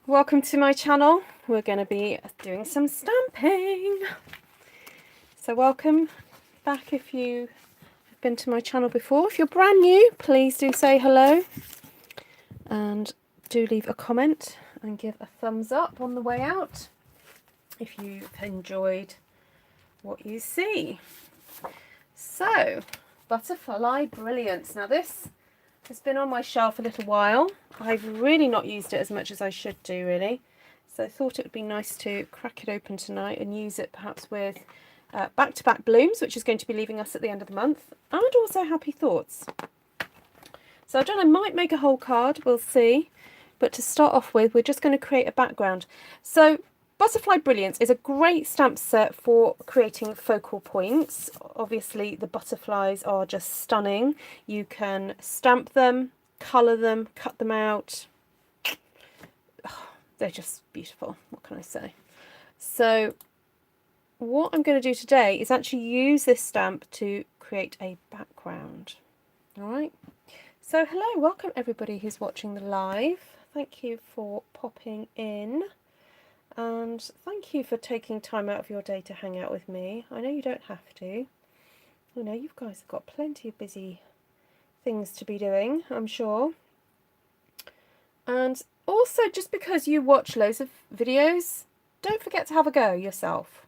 Welcome to my channel. We're going to be doing some stamping. So welcome back if you have been to my channel before. If you're brand new, please do say hello and do leave a comment and give a thumbs up on the way out if you've enjoyed what you see. So, Butterfly Brilliance. Now this has been on my shelf a little while. I've really not used it as much as I should do, really. So I thought it would be nice to crack it open tonight and use it perhaps with back-to-back blooms, which is going to be leaving us at the end of the month, and also Happy Thoughts. So I don't know, I might make a whole card, we'll see. But to start off with, we're just going to create a background. So Butterfly Brilliance is a great stamp set for creating focal points. Obviously the butterflies are just stunning. You can stamp them, colour them, cut them out. Oh, they're just beautiful, what can I say? So what I'm going to do today is actually use this stamp to create a background. Alright, so hello, welcome everybody who's watching the live. Thank you for popping in. And thank you for taking time out of your day to hang out with me. I know you don't have to. I know you guys have got plenty of busy things to be doing, I'm sure. And also, just because you watch loads of videos, don't forget to have a go yourself.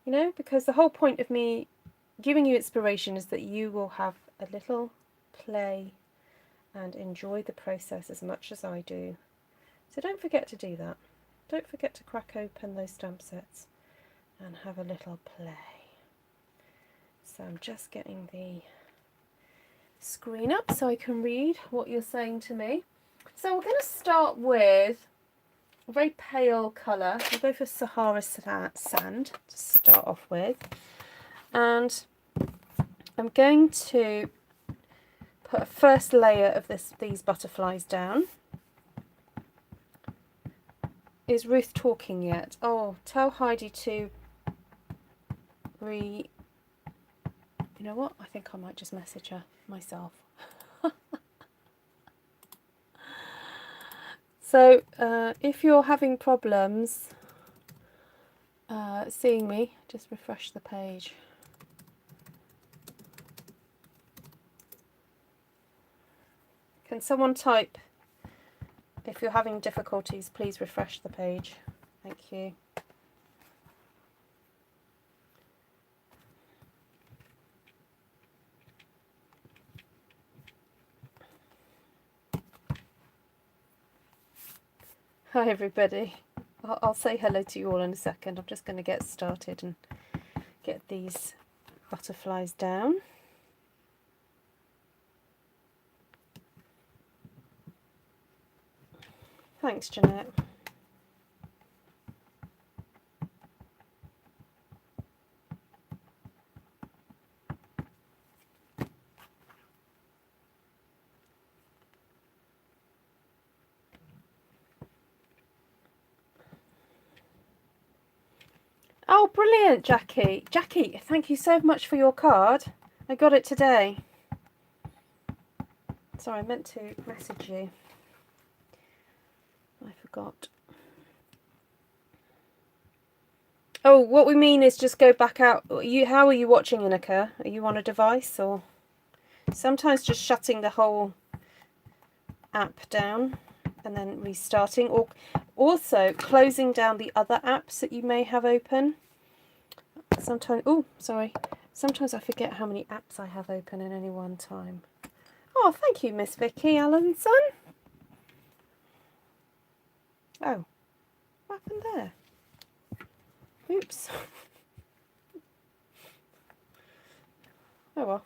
You know, because the whole point of me giving you inspiration is that you will have a little play and enjoy the process as much as I do. So don't forget to do that. Don't forget to crack open those stamp sets and have a little play. So I'm just getting the screen up so I can read what you're saying to me. So we're going to start with a very pale colour. We'll go for Sahara sand to start off with. And I'm going to put a first layer of these butterflies down. Is Ruth talking yet? Oh, tell Heidi to you know what? I think I might just message her myself. So, if you're having problems seeing me, just refresh the page. Can someone type? If you're having difficulties, please refresh the page. Thank you. Hi everybody. I'll say hello to you all in a second. I'm just going to get started and get these butterflies down. Thanks, Jeanette. Oh, brilliant, Jackie. Jackie, thank you so much for your card. I got it today. Sorry, I meant to message you. I forgot. Oh, what we mean is just go back out. How are you watching, Inika? Are you on a device or? Sometimes just shutting the whole app down and then restarting, or also closing down the other apps that you may have open. Sometimes, oh, sorry. Sometimes I forget how many apps I have open at any one time. Oh, thank you, Miss Vicky Allenson. Oh, what happened there? Oops. Oh well.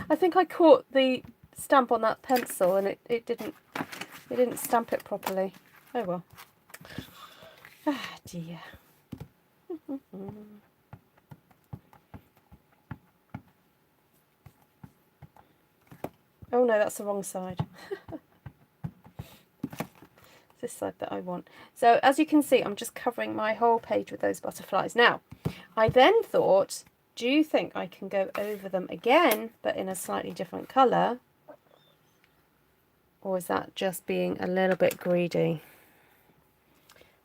I think I caught the stamp on that pencil and it didn't stamp it properly. Oh well. Ah dear. Oh no, that's the wrong side. This side that I want. So as you can see, I'm just covering my whole page with those butterflies. Now, I then thought, do you think I can go over them again, but in a slightly different colour? Or is that just being a little bit greedy?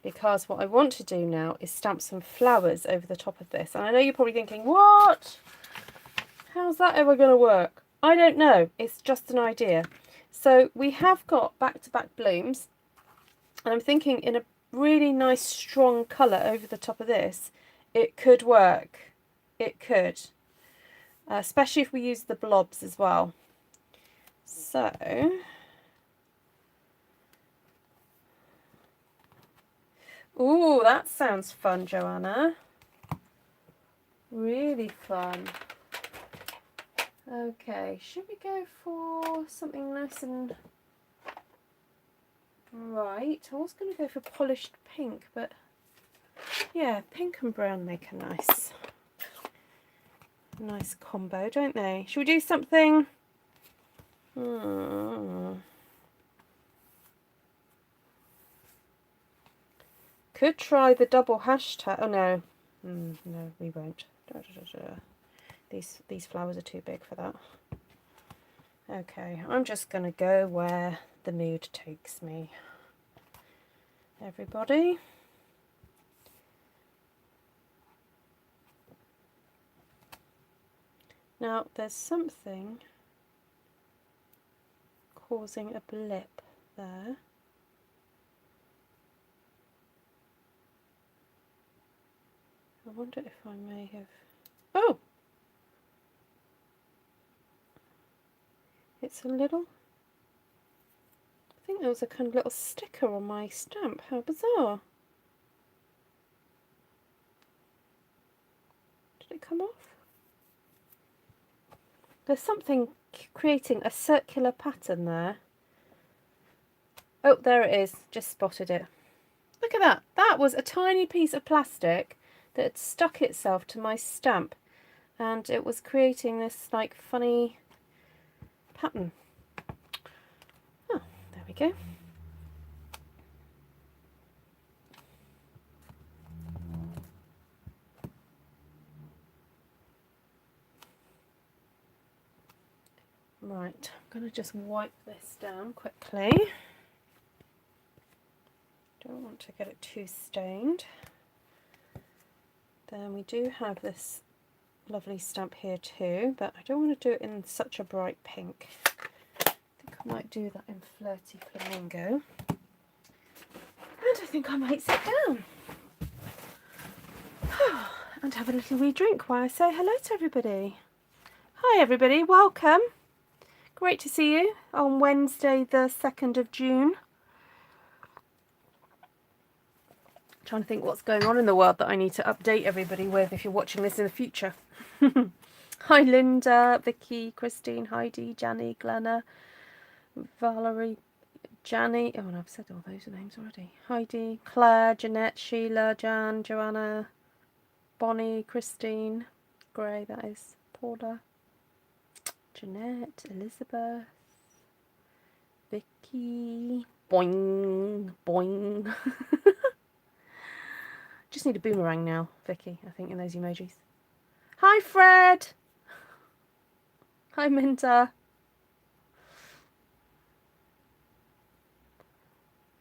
Because what I want to do now is stamp some flowers over the top of this. And I know you're probably thinking, what? How's that ever going to work? I don't know. It's just an idea. So we have got back-to-back blooms. And I'm thinking in a really nice strong colour over the top of this, it could work. It could. Especially if we use the blobs as well. So... ooh, that sounds fun, Joanna. Really fun. Okay, should we go for something nice and bright? I was going to go for polished pink, but yeah, pink and brown make a nice combo, don't they? Should we do something? Could try the double hashtag. Oh no, no, we won't. These flowers are too big for that. Okay, I'm just going to go where the mood takes me. Everybody. Now, there's something causing a blip there. I wonder if I may have... oh! It's a little... I think there was a kind of little sticker on my stamp. How bizarre. Did it come off? There's something creating a circular pattern there. Oh, there it is. Just spotted it. Look at that. That was a tiny piece of plastic that had stuck itself to my stamp. And it was creating this like funny pattern. Oh, there we go. Right, I'm going to just wipe this down quickly. Don't want to get it too stained. Then we do have this lovely stamp here too, but I don't want to do it in such a bright pink. I think I might do that in Flirty Flamingo. And I think I might sit down and have a little wee drink while I say hello to everybody. Hi everybody, welcome. Great to see you on Wednesday the 2nd of June. Trying to think what's going on in the world that I need to update everybody with if you're watching this in the future. Hi Linda, Vicky, Christine, Heidi, Janny, Glenna, Valerie, Janny. Oh, and I've said all those names already. Heidi, Claire, Jeanette, Sheila, Jan, Joanna, Bonnie, Christine, Gray, that is, Paula, Jeanette, Elizabeth, Vicky, boing, boing. Just need a boomerang now, Vicky, I think, in those emojis. Hi, Fred. Hi, Minta.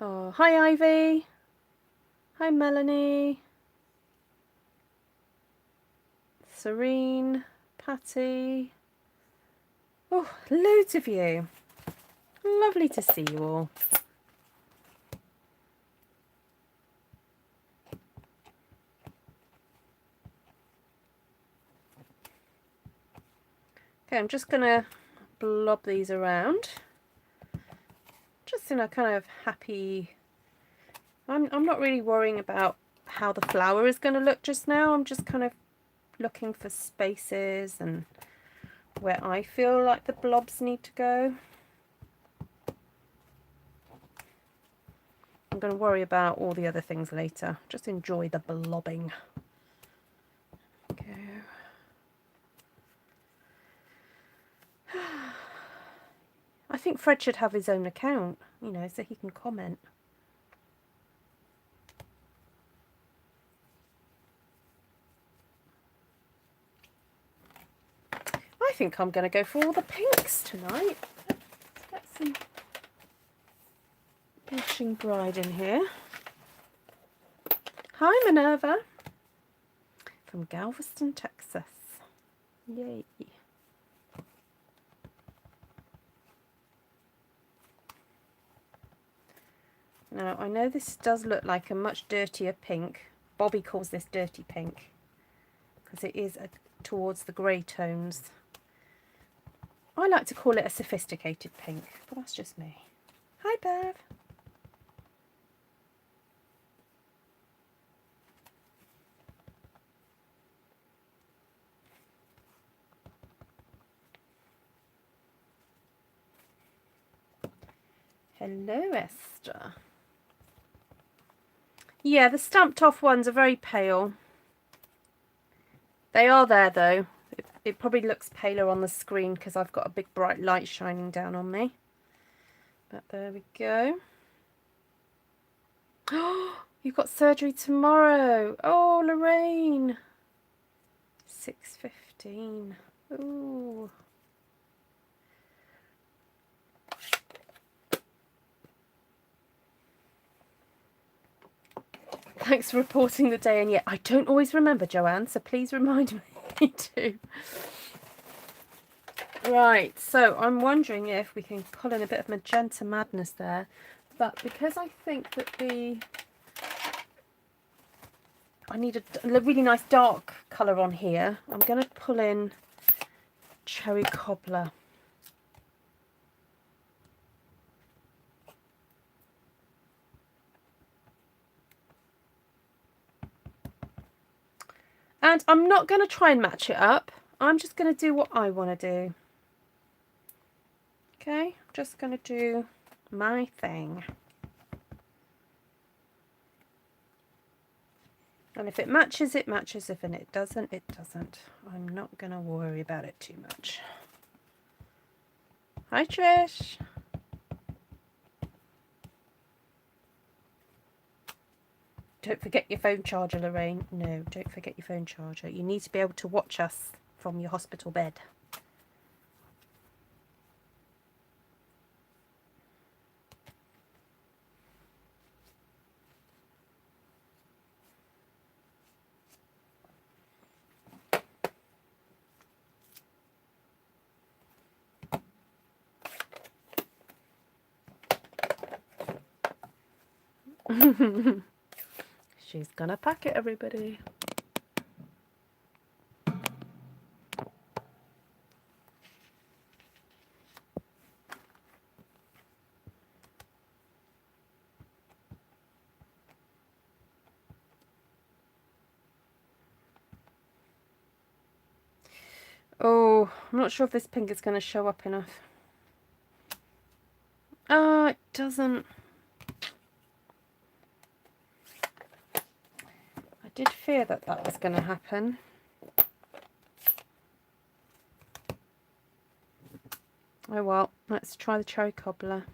Oh, hi, Ivy. Hi, Melanie. Serene, Patty. Oh, loads of you. Lovely to see you all. Okay, I'm just going to blob these around. Just in a kind of happy... I'm not really worrying about how the flower is going to look just now. I'm just kind of looking for spaces and where I feel like the blobs need to go. I'm going to worry about all the other things later. Just enjoy the blobbing. I think Fred should have his own account, you know, so he can comment. I think I'm going to go for all the pinks tonight. Let's get some blushing bride in here. Hi Minerva from Galveston, Texas. Yay. Now I know this does look like a much dirtier pink. Bobby calls this dirty pink because it is towards the grey tones. I like to call it a sophisticated pink, but that's just me. Hi Bev. Hello Esther. Yeah, the stamped off ones are very pale. They are there though. It probably looks paler on the screen because I've got a big bright light shining down on me. But there we go. Oh, you've got surgery tomorrow. Oh, Lorraine. 6:15. Ooh. Thanks for reporting the day, and yet I don't always remember, Joanne, so please remind me too. Right, so I'm wondering if we can pull in a bit of magenta madness there, but because I think that I need a really nice dark colour on here, I'm going to pull in Cherry Cobbler. And I'm not going to try and match it up. I'm just going to do what I want to do. Okay, I'm just going to do my thing. And if it matches, it matches. If it doesn't, it doesn't. I'm not going to worry about it too much. Hi, Trish. Don't forget your phone charger, Lorraine. No, don't forget your phone charger. You need to be able to watch us from your hospital bed. She's gonna pack it, everybody. Oh, I'm not sure if this pink is going to show up enough. Oh, it doesn't. I did fear that that was going to happen. Oh well, let's try the Cherry Cobbler.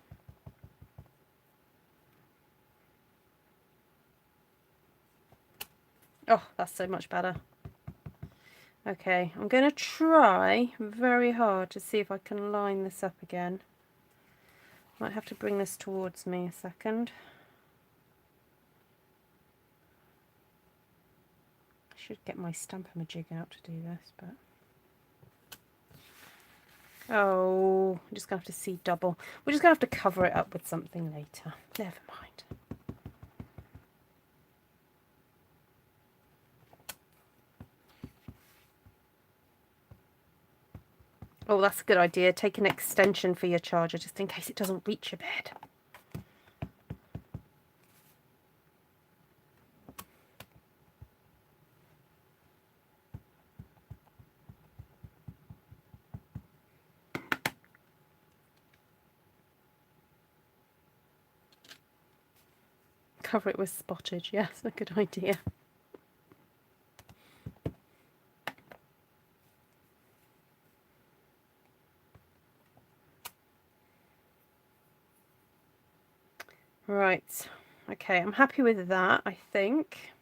Oh, that's so much better. Okay, I'm going to try very hard to see if I can line this up again. Might have to bring this towards me a second. I should get my Stampin' out to do this, but... Oh, I'm just going to have to see double. We're just going to have to cover it up with something later. Never mind. Oh, that's a good idea. Take an extension for your charger just in case it doesn't reach your bed. Cover it with spottage. Yes, a good idea. Right. Okay, I'm happy with that, I think.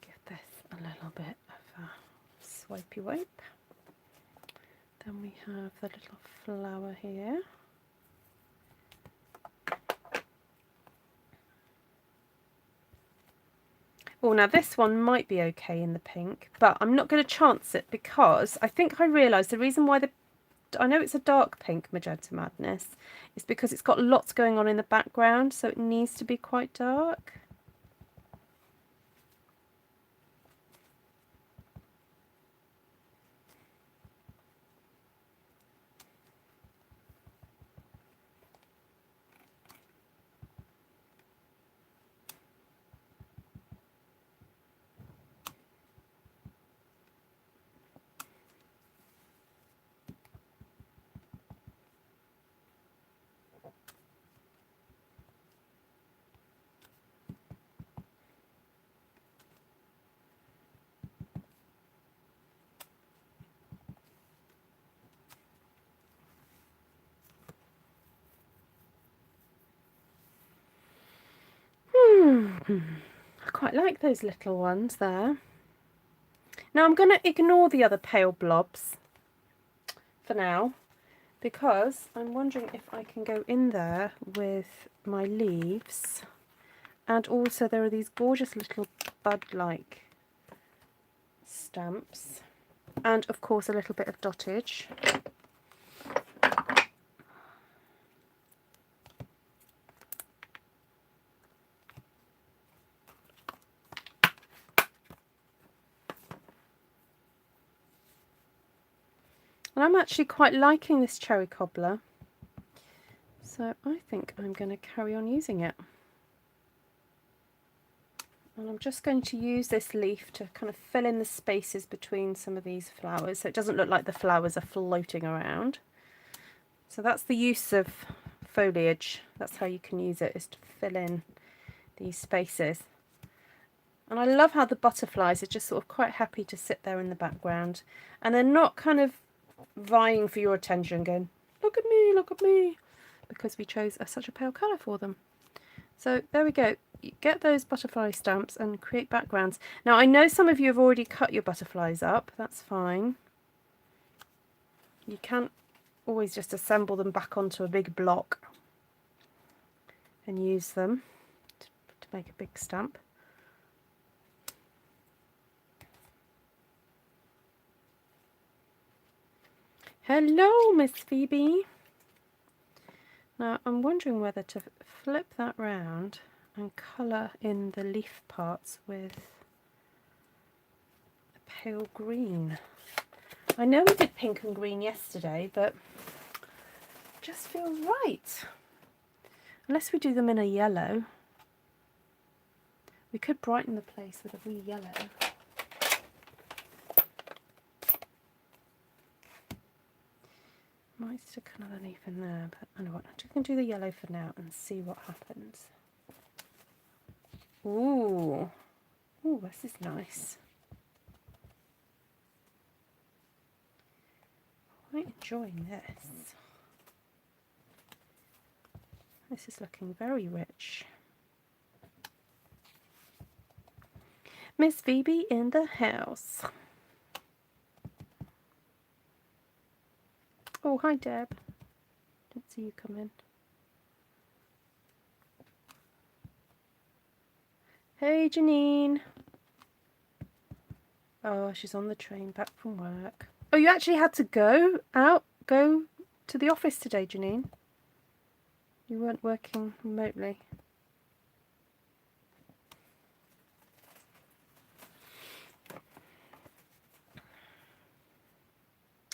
Give this a little bit of a swipey wipe. Then we have the little flower here. Oh, now this one might be okay in the pink, but I'm not going to chance it because I think I realised the reason why I know it's a dark pink Magenta Madness is because it's got lots going on in the background, so it needs to be quite dark. I quite like those little ones there. Now I'm going to ignore the other pale blobs for now because I'm wondering if I can go in there with my leaves, and also there are these gorgeous little bud-like stamps, and of course a little bit of dottage. And I'm actually quite liking this cherry cobbler, so I think I'm going to carry on using it. And I'm just going to use this leaf to kind of fill in the spaces between some of these flowers so it doesn't look like the flowers are floating around. So that's the use of foliage. That's how you can use it, is to fill in these spaces. And I love how the butterflies are just sort of quite happy to sit there in the background, and they're not kind of vying for your attention going, look at me, because we chose such a pale colour for them. So there we go. You get those butterfly stamps and create backgrounds. Now I know some of you have already cut your butterflies up, that's fine. You can't always just assemble them back onto a big block and use them to make a big stamp. Hello, Miss Phoebe. Now I'm wondering whether to flip that round and colour in the leaf parts with a pale green. I know we did pink and green yesterday, but it just feels right. Unless we do them in a yellow. We could brighten the place with a wee yellow. Might stick another leaf in there, but I know what, I'm just going to do the yellow for now and see what happens. Ooh, ooh, this is nice. Quite enjoying this. This is looking very rich. Miss Phoebe in the house. Oh, hi Deb. Didn't see you come in. Hey Janine. Oh, she's on the train back from work. Oh, you actually had to go to the office today, Janine. You weren't working remotely.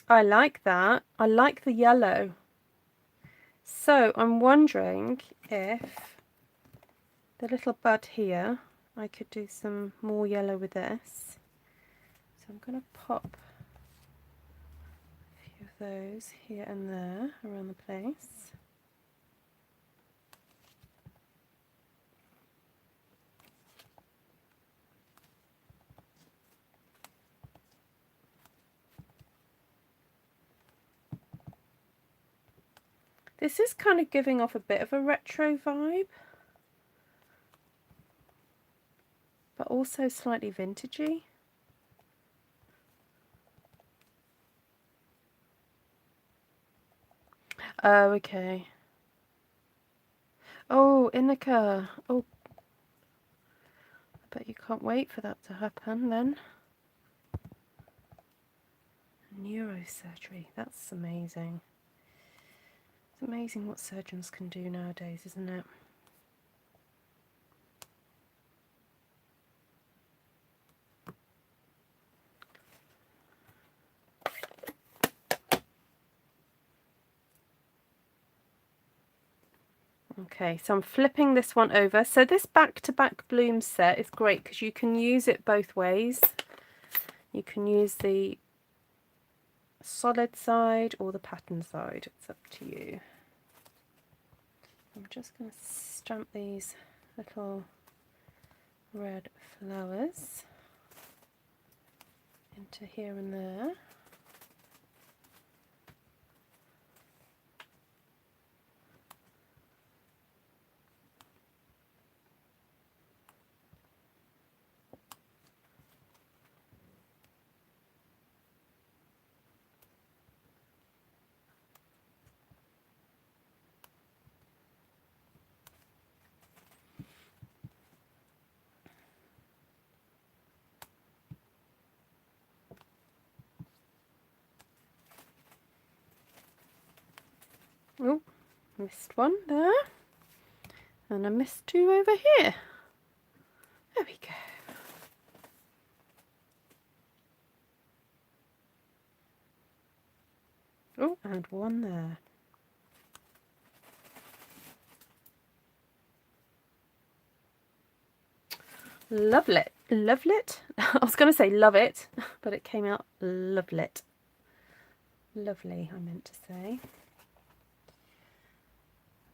I like that. I like the yellow. So I'm wondering if the little bud here, I could do some more yellow with this. So I'm going to pop a few of those here and there around the place. This is kind of giving off a bit of a retro vibe, but also slightly vintagey. Oh, okay. Oh, Inika. Oh, but you can't wait for that to happen then. Neurosurgery, that's amazing. It's amazing what surgeons can do nowadays, isn't it? Okay, so I'm flipping this one over. So this back-to-back bloom set is great because you can use it both ways. You can use the solid side or the pattern side. It's up to you. I'm just going to stamp these little red flowers into here and there. Oh, missed one there. And I missed two over here. There we go. Oh, and one there. Lovely. Lovely. I was going to say love it, but it came out lovely. Lovely, I meant to say.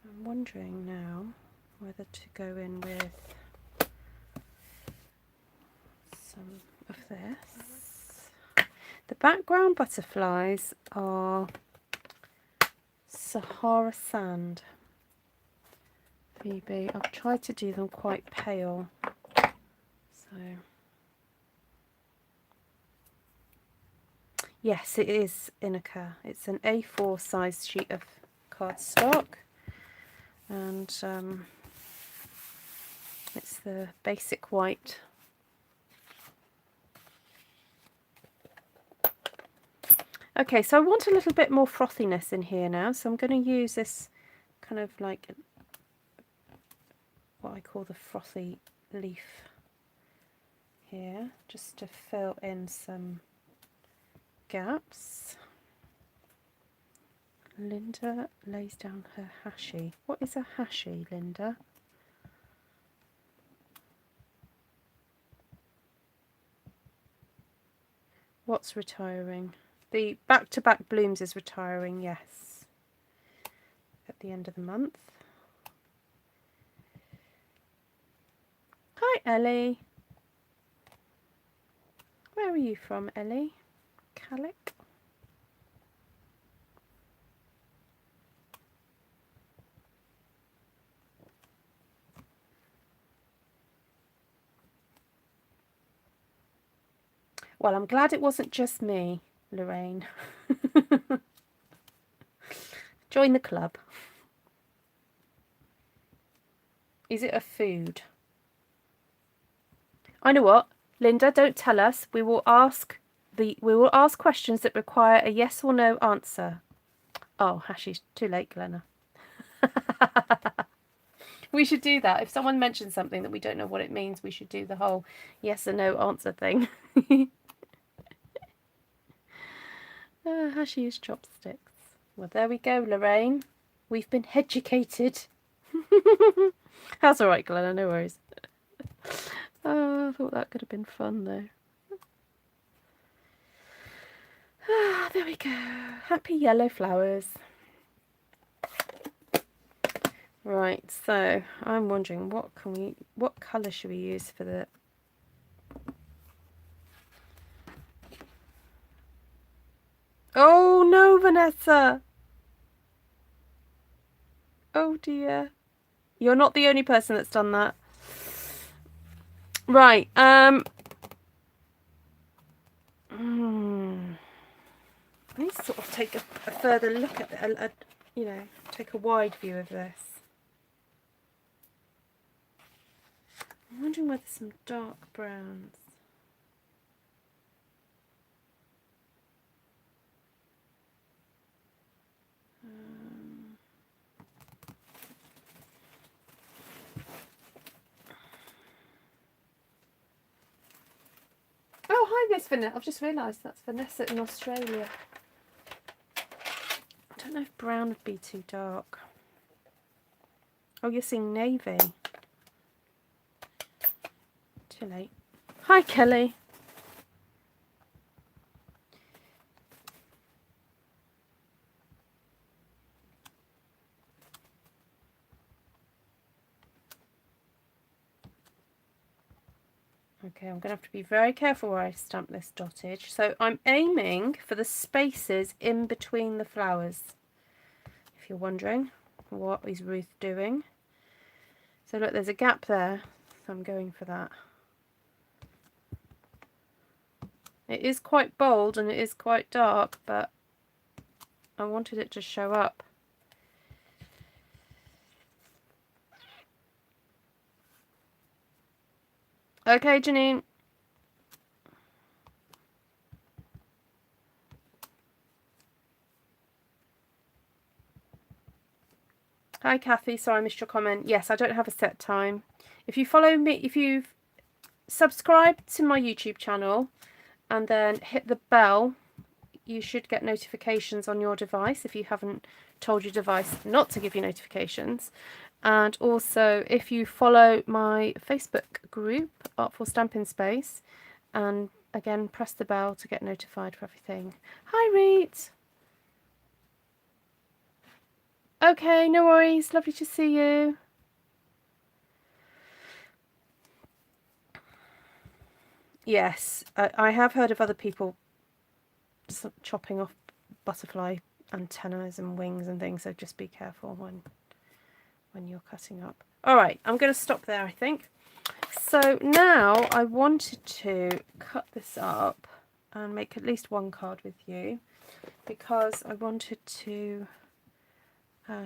I'm wondering now whether to go in with some of this. The background butterflies are Sahara sand. Phoebe, I've tried to do them quite pale. So yes, it is Inica. It's an A4 size sheet of cardstock. And it's the basic white. Okay, so I want a little bit more frothiness in here now, so I'm going to use this kind of like what I call the frothy leaf here, just to fill in some gaps. Linda lays down her hashi. What is a hashi, Linda? What's retiring? The back-to-back blooms is retiring, yes. At the end of the month. Hi, Ellie. Where are you from, Ellie? Calic? Well, I'm glad it wasn't just me, Lorraine. Join the club. Is it a food? I know what, Linda, don't tell us. We will ask questions that require a yes or no answer. Oh, hashi's too late, Glenna. We should do that. If someone mentions something that we don't know what it means, we should do the whole yes or no answer thing. Hashi is chopsticks. Well, there we go, Lorraine. We've been educated. That's all right, Glenna, no worries. Oh, I thought that could have been fun, though. Ah, there we go. Happy yellow flowers. Right, so I'm wondering what colour should we use for the... Oh no, Vanessa! Oh dear. You're not the only person that's done that. Right, I need to sort of take a further look at you know, take a wide view of this. I'm wondering whether some dark browns. Oh, hi, Miss Vanessa. I've just realised that's Vanessa in Australia. I don't know if brown would be too dark. Oh, you're seeing navy. Too late. Hi, Kelly. Okay, I'm going to have to be very careful where I stamp this dottage. So I'm aiming for the spaces in between the flowers. If you're wondering, what is Ruth doing? So look, there's a gap there. So I'm going for that. It is quite bold and it is quite dark, but I wanted it to show up. Okay, Janine. Hi, Kathy. Sorry I missed your comment. Yes, I don't have a set time. If you follow me, if you've subscribed to my YouTube channel and then hit the bell, you should get notifications on your device if you haven't told your device not to give you notifications. And also, if you follow my Facebook group, Artful Stampin Space, and again, press the bell to get notified for everything. Hi, Reet. Okay, no worries. Lovely to see you. Yes, I have heard of other people chopping off butterfly antennas and wings and things, so just be careful when you're cutting up. All right, I'm going to stop there, I think. So now I wanted to cut this up and make at least one card with you because I wanted to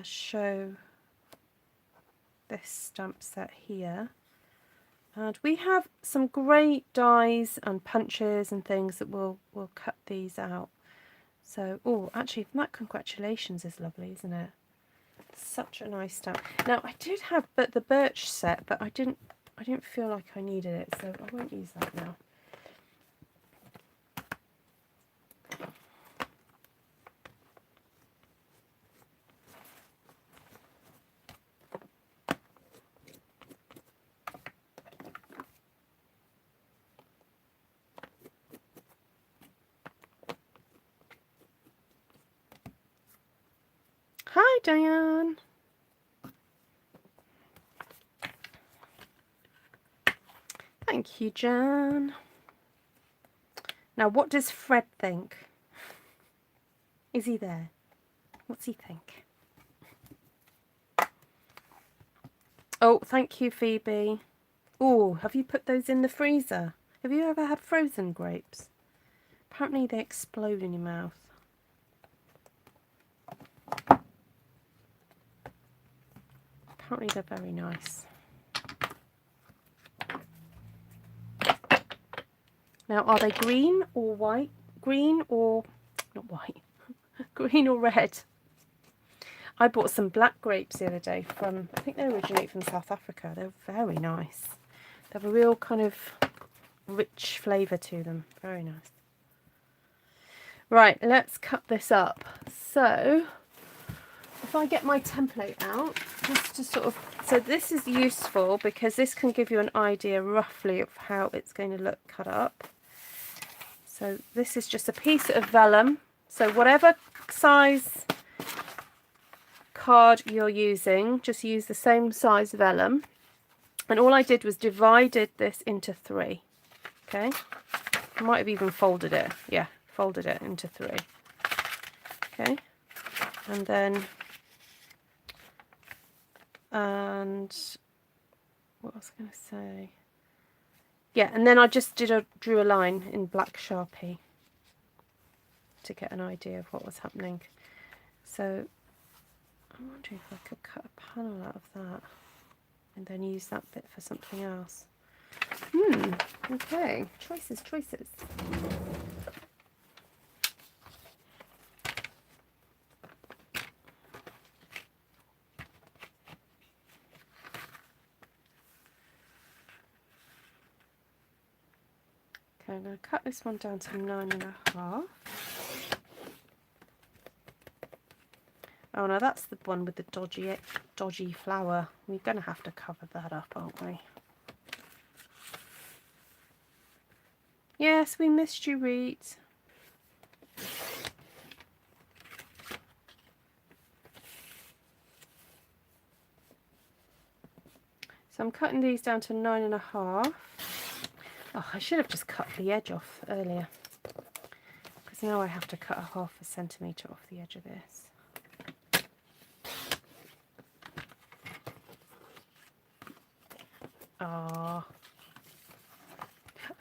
show this stamp set here. And we have some great dies and punches and things that will cut these out. So, oh, actually, that congratulations is lovely, isn't it? Such a nice stamp. Now, I did have the birch set, but I didn't feel like I needed it, so I won't use that now. Hi, Diane. Thank you, Jan. Now, what does Fred think? Is he there? What's he think? Oh, thank you, Phoebe. Oh, have you put those in the freezer? Have you ever had frozen grapes? Apparently they explode in your mouth. Apparently they're very nice. Now, are they green or white? Green or, not white, green or red? I bought some black grapes the other day from, I think they originate from South Africa. They're very nice. They have a real kind of rich flavour to them. Very nice. Right, let's cut this up. So, if I get my template out, just to sort of, so this is useful because this can give you an idea roughly of how it's going to look cut up. So this is just a piece of vellum. So whatever size card you're using, just use the same size vellum. And all I did was divided this into 3. Okay, I might have even folded it. Yeah, folded it into 3. Okay, and then what was I going to say? Yeah, and then I just drew a line in black Sharpie to get an idea of what was happening. So I'm wondering if I could cut a panel out of that and then use that bit for something else. Okay, choices. Okay, I'm going to cut this one down to 9.5. Oh no, that's the one with the dodgy flower. We're going to have to cover that up, aren't we? Yes, we missed you, Reet. So I'm cutting these down to 9.5. Oh, I should have just cut the edge off earlier, because now I have to cut a 1/2 centimetre off the edge of this. Ah.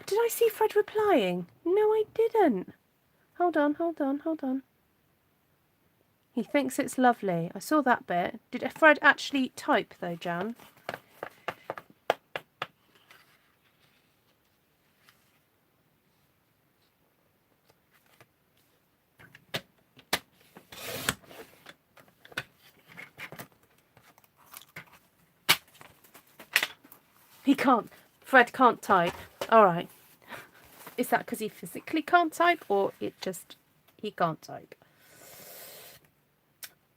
Did I see Fred replying? No, I didn't. Hold on. He thinks it's lovely. I saw that bit. Did Fred actually type though, Jan? He can't. Fred can't type. All right. Is that because he physically can't type, or he can't type?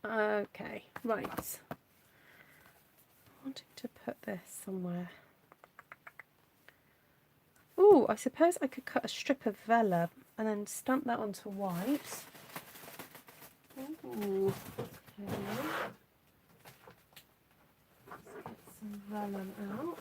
Okay, right. Wanting to put this somewhere. Ooh, I suppose I could cut a strip of vellum and then stamp that onto white. Ooh, okay. Let's get some vellum out.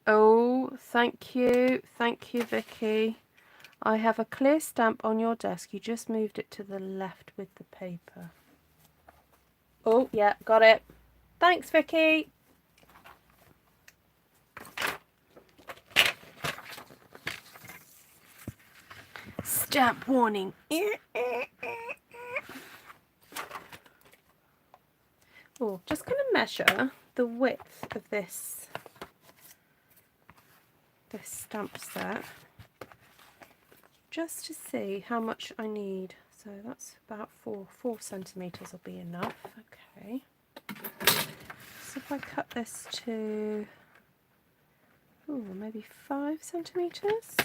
Oh, thank you, Vicky. I have a clear stamp on your desk. You just moved it to the left with the paper. Oh, yeah, got it. Thanks, Vicky. Stamp warning. Oh, just going to measure the width of this stamp set, just to see how much I need. So that's about 4 centimetres will be enough. Okay. So if I cut this to, maybe 5 centimetres.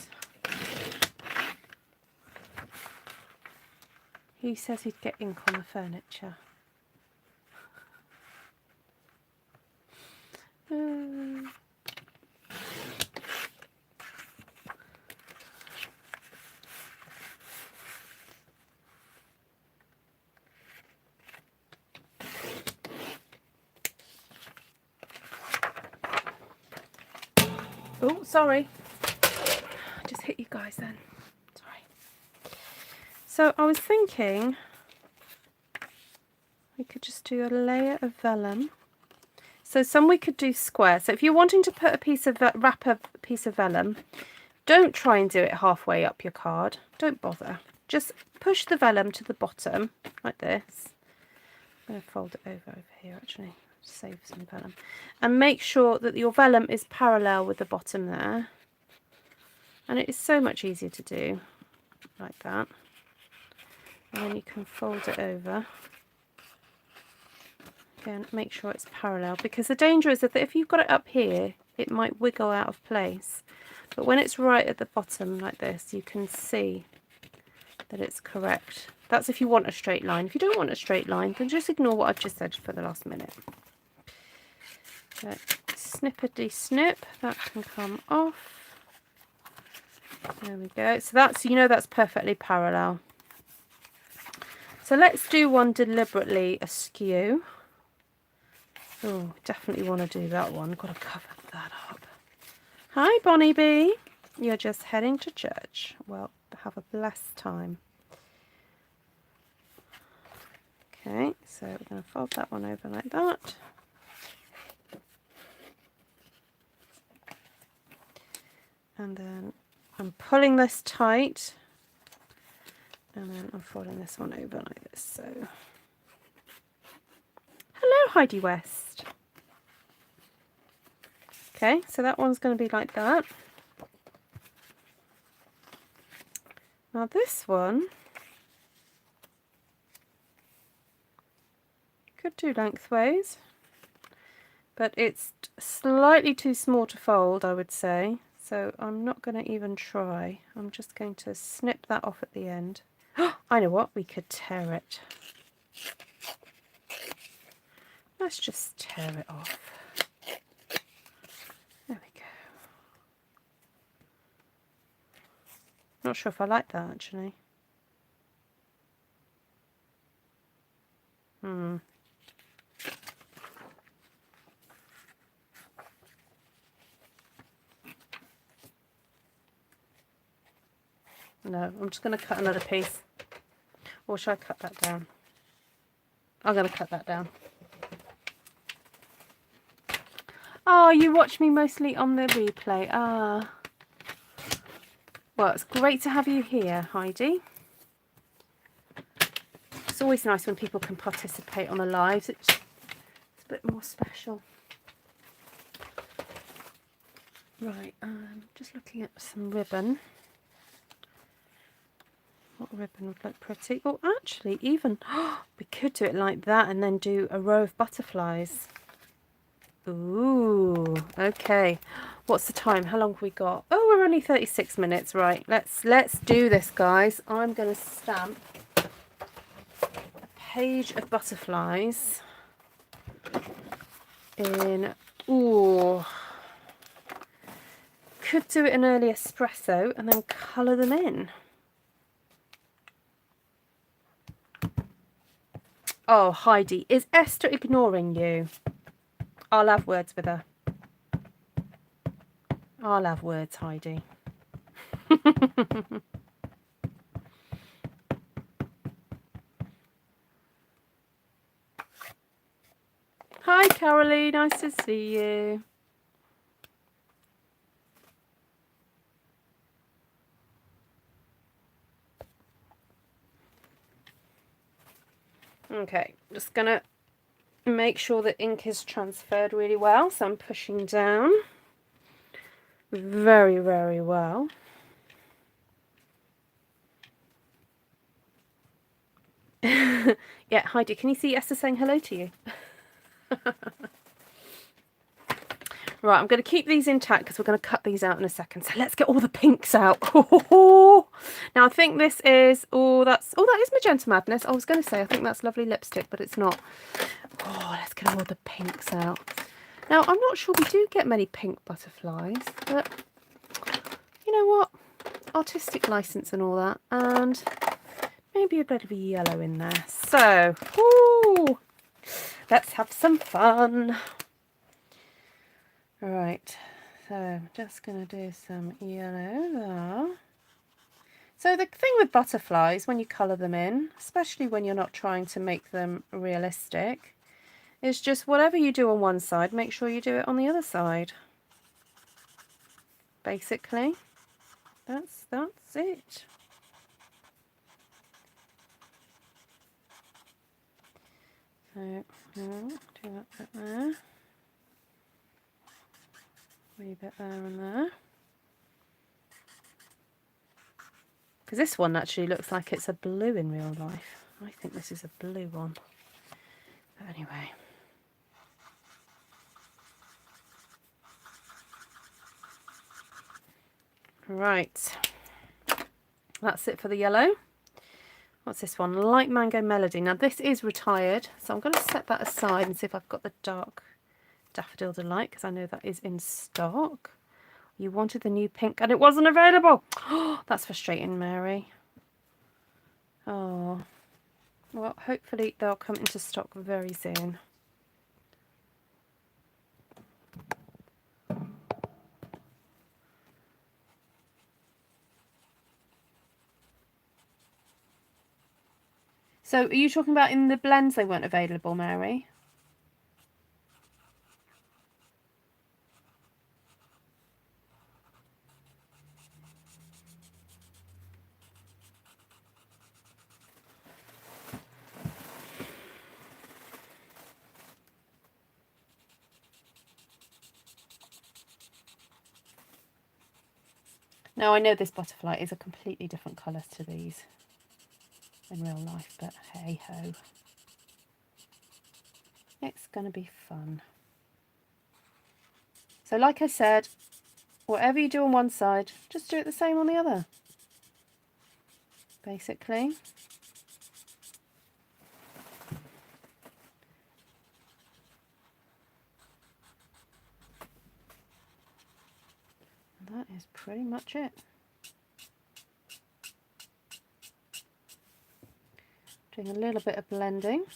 He says he'd get ink on the furniture. Oh, sorry. I just hit you guys then. Sorry. So I was thinking we could just do a layer of vellum. So some we could do square. So if you're wanting to put a piece of wrap a piece of vellum, don't try and do it halfway up your card. Don't bother. Just push the vellum to the bottom like this. I'm going to fold it over here actually. Save some vellum. And make sure that your vellum is parallel with the bottom there. And it is so much easier to do like that. And then you can fold it over. Again, make sure it's parallel, because the danger is that if you've got it up here, it might wiggle out of place. But when it's right at the bottom like this, you can see that it's correct. That's if you want a straight line. If you don't want a straight line, then just ignore what I've just said for the last minute. So, snippety snip, that can come off. There we go. So that's, that's perfectly parallel. So let's do one deliberately askew. Oh, definitely want to do that one. Got to cover that up. Hi, Bonnie B. You're just heading to church. Well, have a blessed time. Okay, so we're going to fold that one over like that. And then I'm pulling this tight, and then I'm folding this one over like this. So, hello, Heidi West. Okay, so that one's going to be like that. Now this one could do lengthways, but it's slightly too small to fold, I would say. So I'm not going to even try. I'm just going to snip that off at the end. I know what, we could tear it. Let's just tear it off. There we go. Not sure if I like that actually. No, I'm just going to cut another piece. Or should I cut that down? I'm going to cut that down. Oh, you watch me mostly on the replay. Ah. Well, it's great to have you here, Heidi. It's always nice when people can participate on the lives. It's a bit more special. Right, just looking at some ribbon. What ribbon would look pretty? Oh, actually, even we could do it like that and then do a row of butterflies. Ooh, okay. What's the time? How long have we got? Oh, we're only 36 minutes. Right, let's do this, guys. I'm going to stamp a page of butterflies in. Ooh, could do it an early espresso and then colour them in. Oh, Heidi, is Esther ignoring you? I'll have words with her. I'll have words, Heidi. Hi, Caroline. Nice to see you. Okay, just going to make sure the ink is transferred really well. So I'm pushing down very, very well. Yeah, Heidi, can you see Esther saying hello to you? Right, I'm going to keep these intact because we're going to cut these out in a second. So let's get all the pinks out. Now I think this is, that is Magenta Madness. I was going to say I think that's lovely lipstick, but it's not. Oh, let's get all the pinks out. Now I'm not sure we do get many pink butterflies, but you know what? Artistic license and all that, and maybe a bit of a yellow in there. So, let's have some fun. Right, so I'm just going to do some yellow there. So the thing with butterflies, when you colour them in, especially when you're not trying to make them realistic, is just whatever you do on one side, make sure you do it on the other side. Basically, that's it. So, do that bit there. Wee bit there and there. Because this one actually looks like it's a blue in real life. I think this is a blue one. But anyway. Right. That's it for the yellow. What's this one? Light Mango Melody. Now this is retired, so I'm going to set that aside and see if I've got the dark Daffodil Delight, because I know that is in stock. You wanted the new pink and it wasn't available. Oh, that's frustrating, Mary. Oh, well, hopefully they'll come into stock very soon. So are you talking about in the blends they weren't available, Mary? Now I know this butterfly is a completely different colour to these in real life, but hey ho. It's going to be fun. So like I said, whatever you do on one side, just do it the same on the other, basically. And that is pretty much it. Doing a little bit of blending.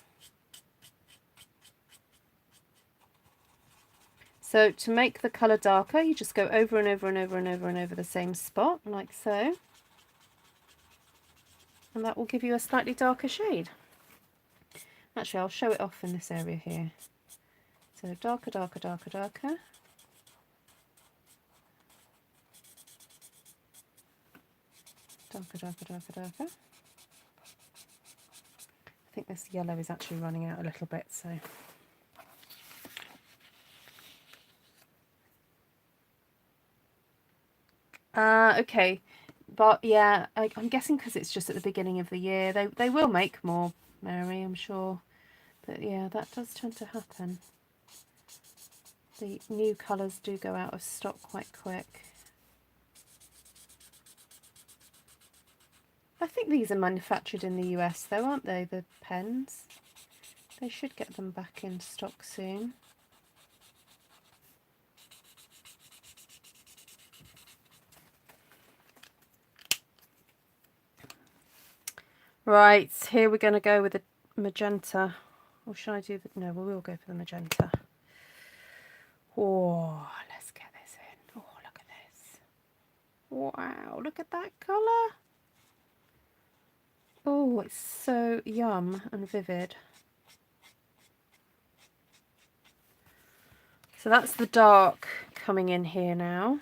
So to make the colour darker, you just go over and over and over and over and over the same spot, like so. And that will give you a slightly darker shade. Actually, I'll show it off in this area here. So darker, darker, darker, darker. Darker, darker, darker, darker. I think this yellow is actually running out a little bit, so. Okay, but yeah, I'm guessing because it's just at the beginning of the year, they will make more, Mary, I'm sure. But yeah, that does tend to happen. The new colours do go out of stock quite quick. I think these are manufactured in the US though, aren't they, the pens? They should get them back in stock soon. Right, here we're going to go with the magenta. Or should I do the... No, we will go for the magenta. Oh, let's get this in. Oh, look at this. Wow, look at that colour. Oh, it's so yum and vivid. So that's the dark coming in here now.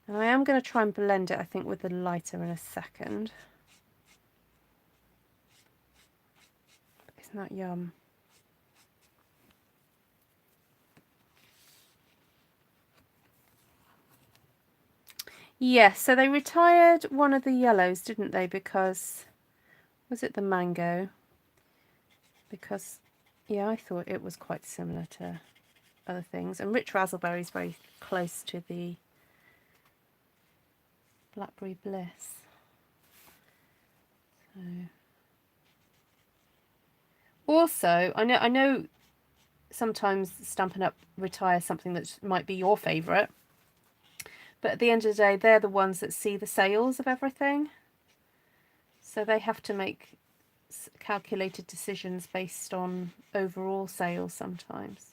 And I am going to try and blend it, I think, with the lighter in a second. Isn't that yum? Yes, so they retired one of the yellows, didn't they? Because, was it the mango? Because, yeah, I thought it was quite similar to other things. And rich raspberry is very close to the blackberry bliss. So. Also, I know sometimes Stampin' Up! Retires something that might be your favourite. But at the end of the day, they're the ones that see the sales of everything. So they have to make calculated decisions based on overall sales sometimes.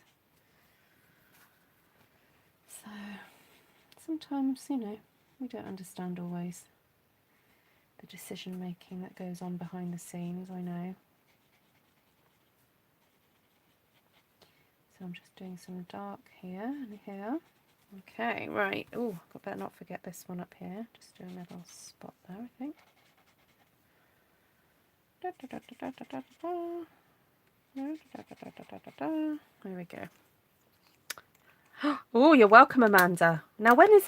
So sometimes, you know, we don't understand always the decision making that goes on behind the scenes, I know. So I'm just doing some dark here and here. Okay, right. Oh, I better not forget this one up here. Just do a little spot there, I think. There we go. Oh, you're welcome, Amanda. Now, when is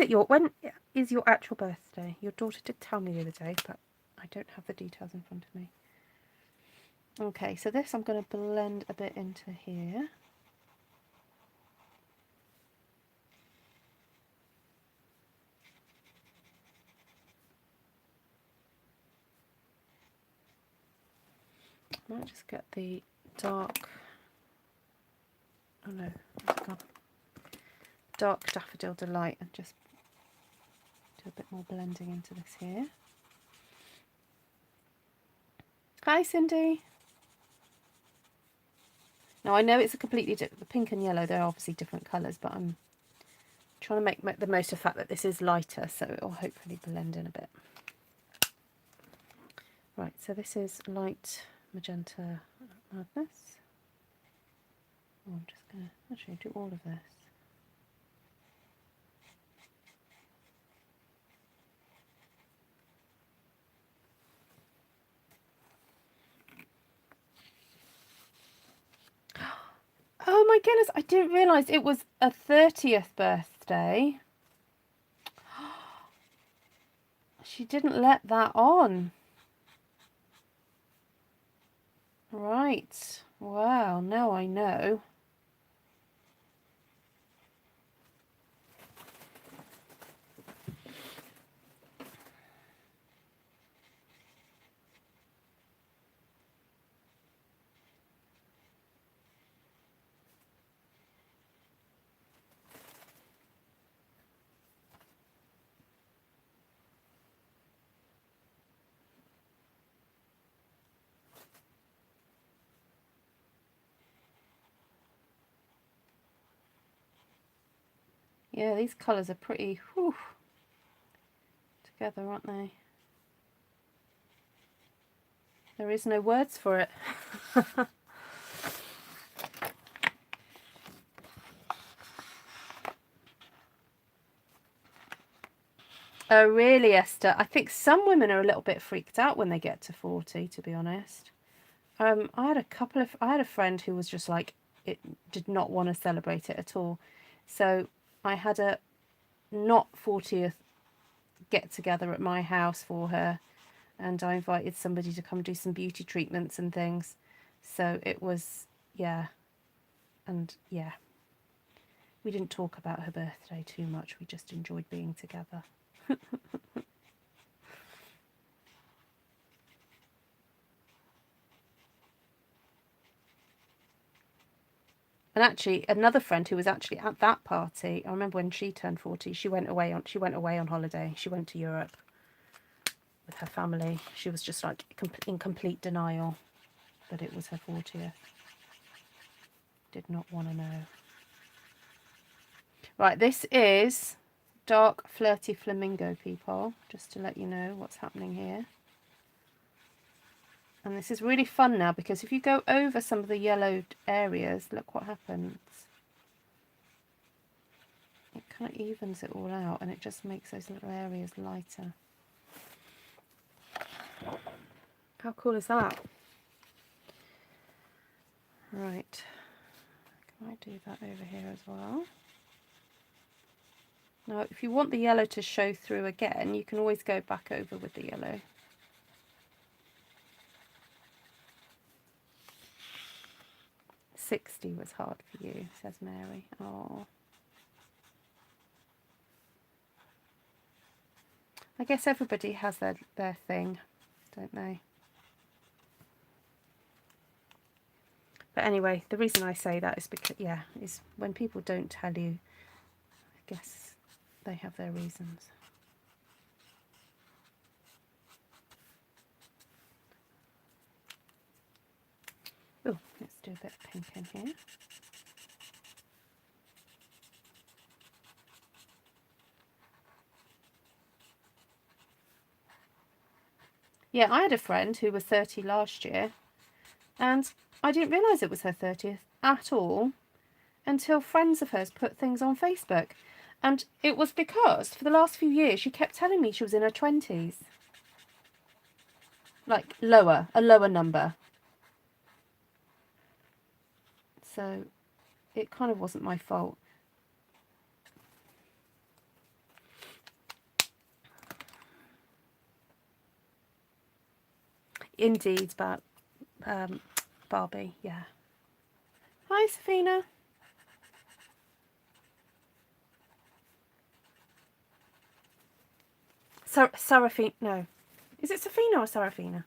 your actual birthday? Your daughter did tell me the other day, but I don't have the details in front of me. Okay, so this I'm going to blend a bit into here. I might just get the dark, oh no, it's gone. Dark Daffodil Delight and just do a bit more blending into this here. Hi, Cindy. Now I know it's a completely different, the pink and yellow, they're obviously different colours, but I'm trying to make the most of the fact that this is lighter, so it will hopefully blend in a bit. Right, so this is light magenta madness. Oh, I'm just going to actually do all of this. Oh my goodness, I didn't realise it was a 30th birthday. She didn't let that on. Right. Well, now I know. Yeah, these colours are pretty together, aren't they? There is no words for it. Oh, really, Esther? I think some women are a little bit freaked out when they get to 40, to be honest. I had a friend who was just like, it did not want to celebrate it at all. So I had a not 40th get together at my house for her, and I invited somebody to come do some beauty treatments and things. So it was, yeah, and yeah, we didn't talk about her birthday too much. We just enjoyed being together. And actually, another friend who was actually at that party, I remember when she turned 40, she went away on holiday. She went to Europe with her family. She was just like in complete denial that it was her 40th. Did not want to know. Right, this is dark flirty flamingo, people, just to let you know what's happening here. And this is really fun now, because if you go over some of the yellowed areas, look what happens. It kind of evens it all out, and it just makes those little areas lighter. How cool is that? Right, can I do that over here as well? Now, if you want the yellow to show through again, you can always go back over with the yellow. "60 was hard for you," says Mary. Oh. I guess everybody has their thing, don't they? But anyway, the reason I say that is because, yeah, is when people don't tell you, I guess they have their reasons. Oh, let's do a bit of pink in here. Yeah, I had a friend who was 30 last year, and I didn't realise it was her 30th at all until friends of hers put things on Facebook. And it was because for the last few years she kept telling me she was in her 20s. Like a lower number. So it kind of wasn't my fault. Indeed, but Barbie, yeah. Hi, Safina. Sarafina, no. Is it Safina or Sarafina?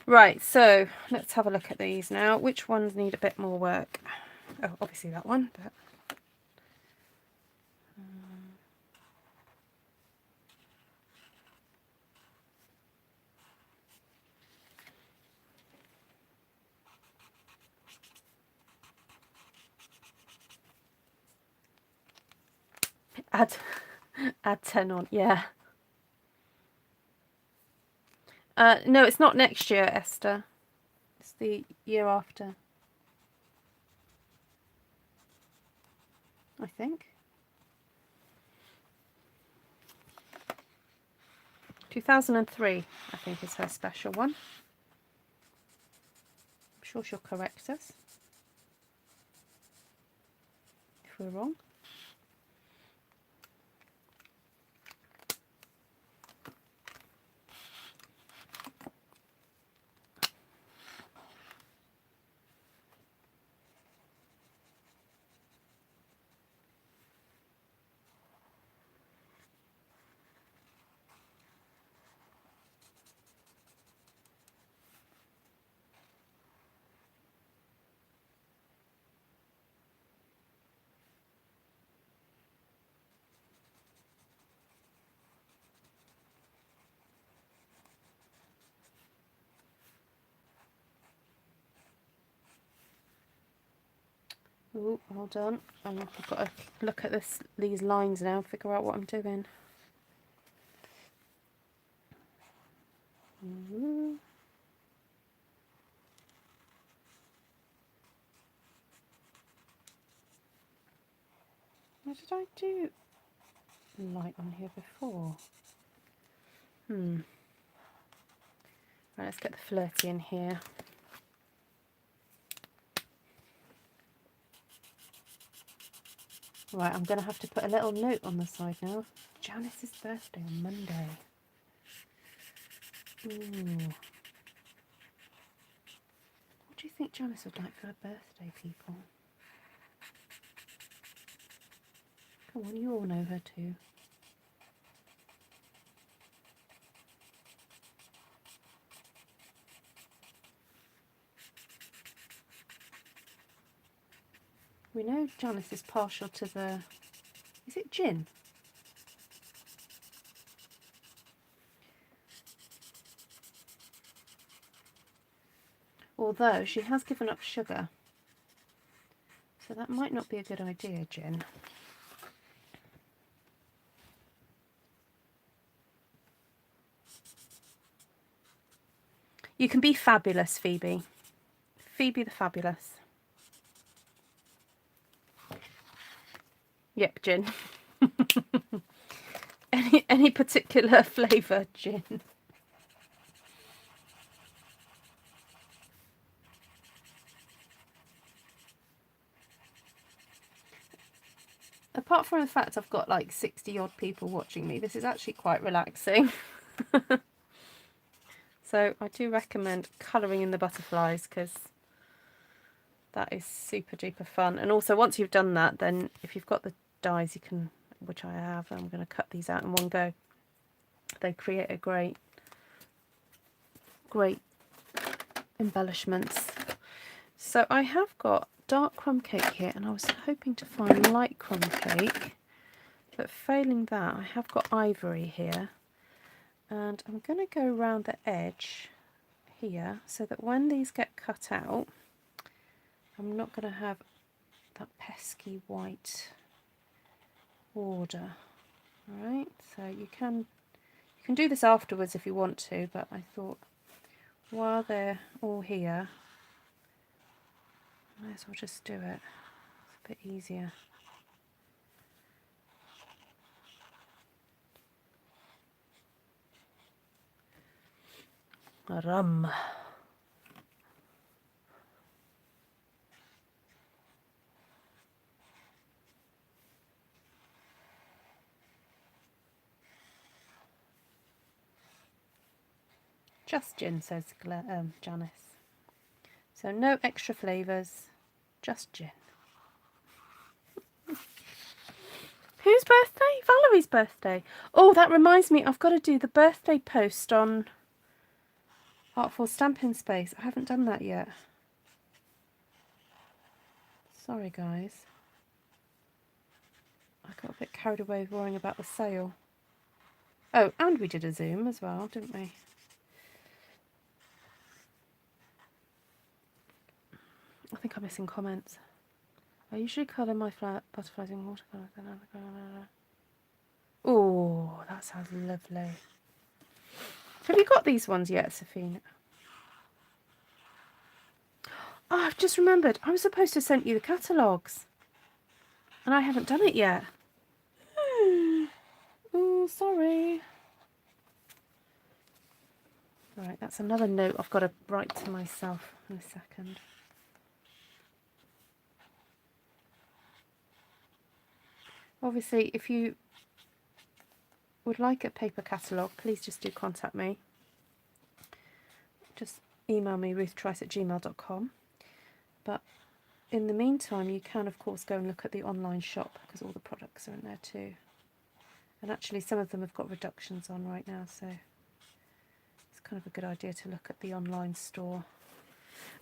Right, so let's have a look at these now. Which ones need a bit more work? Oh, obviously that one, but... Add 10 on, yeah. No, it's not next year, Esther. It's the year after, I think. 2003, I think, is her special one. I'm sure she'll correct us if we're wrong. Oh, hold on. I've got to look at these lines now and figure out what I'm doing. What did I do light on here before? Right, let's get the flirty in here. Right, I'm going to have to put a little note on the side now. Janice's birthday on Monday. Ooh. What do you think Janice would like for her birthday, people? Come on, you all know her too. We know Janice is partial to the... Is it gin? Although she has given up sugar. So that might not be a good idea, gin. You can be fabulous, Phoebe. Phoebe the Fabulous. Yep, gin. Any particular flavour gin? Apart from the fact I've got like 60 odd people watching me, this is actually quite relaxing. So I do recommend colouring in the butterflies because that is super duper fun. And also once you've done that, then if you've got the dies, you can, which I have, I'm going to cut these out in one go. They create a great embellishments. So I have got dark crumb cake here, and I was hoping to find light crumb cake, but failing that I have got ivory here, and I'm going to go around the edge here so that when these get cut out I'm not going to have that pesky white border. Alright, so you can do this afterwards if you want to, but I thought while they're all here, I might as well just do it. It's a bit easier. Rum. Just gin, says Janice. So no extra flavours, just gin. Whose birthday? Valerie's birthday. Oh, that reminds me, I've got to do the birthday post on Artful Stampin Space. I haven't done that yet. Sorry, guys. I got a bit carried away worrying about the sale. Oh, and we did a Zoom as well, didn't we? I think I'm missing comments. I usually colour my butterflies in watercolour. Oh, that sounds lovely. Have you got these ones yet, Safina? Oh, I've just remembered. I was supposed to send you the catalogues. And I haven't done it yet. Oh, sorry. Right, that's another note I've got to write to myself in a second. Obviously, if you would like a paper catalogue, please just do contact me. Just email me ruthtrice@gmail.com. But in the meantime, you can, of course, go and look at the online shop because all the products are in there too. And actually, some of them have got reductions on right now, so it's kind of a good idea to look at the online store.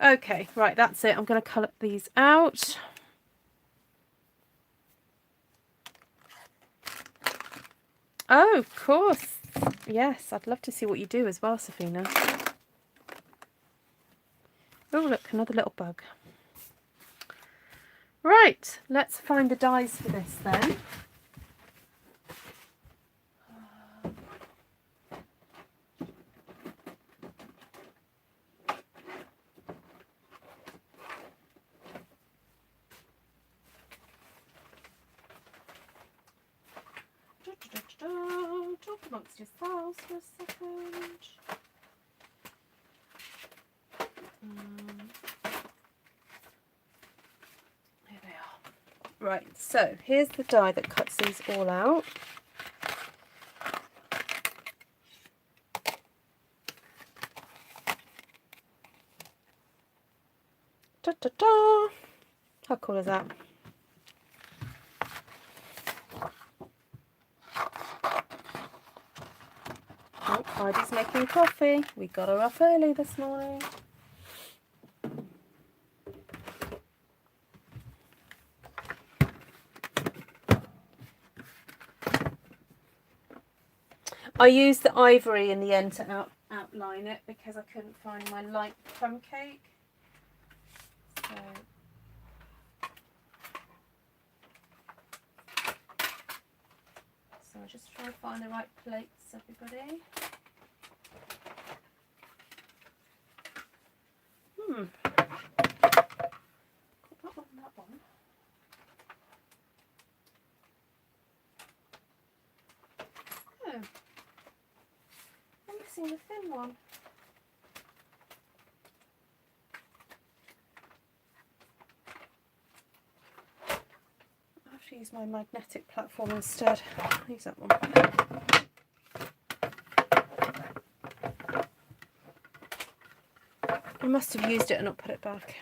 Okay, right, that's it. I'm going to colour these out. Oh, of course. Yes, I'd love to see what you do as well, Safina. Oh, look, another little bug. Right, let's find the dies for this then. Talk amongst yourselves for a second. Here they are. Right, so here's the die that cuts these all out. Da, da, da. How cool is that? Oh, Heidi's making coffee. We got her up early this morning. I used the ivory in the end to outline it because I couldn't find my light crumb cake. So I'll just try to find the right plates, everybody. Got that one. Oh, I'm missing the thin one. I have to use my magnetic platform instead. I'll use that one. I must have used it and not put it back.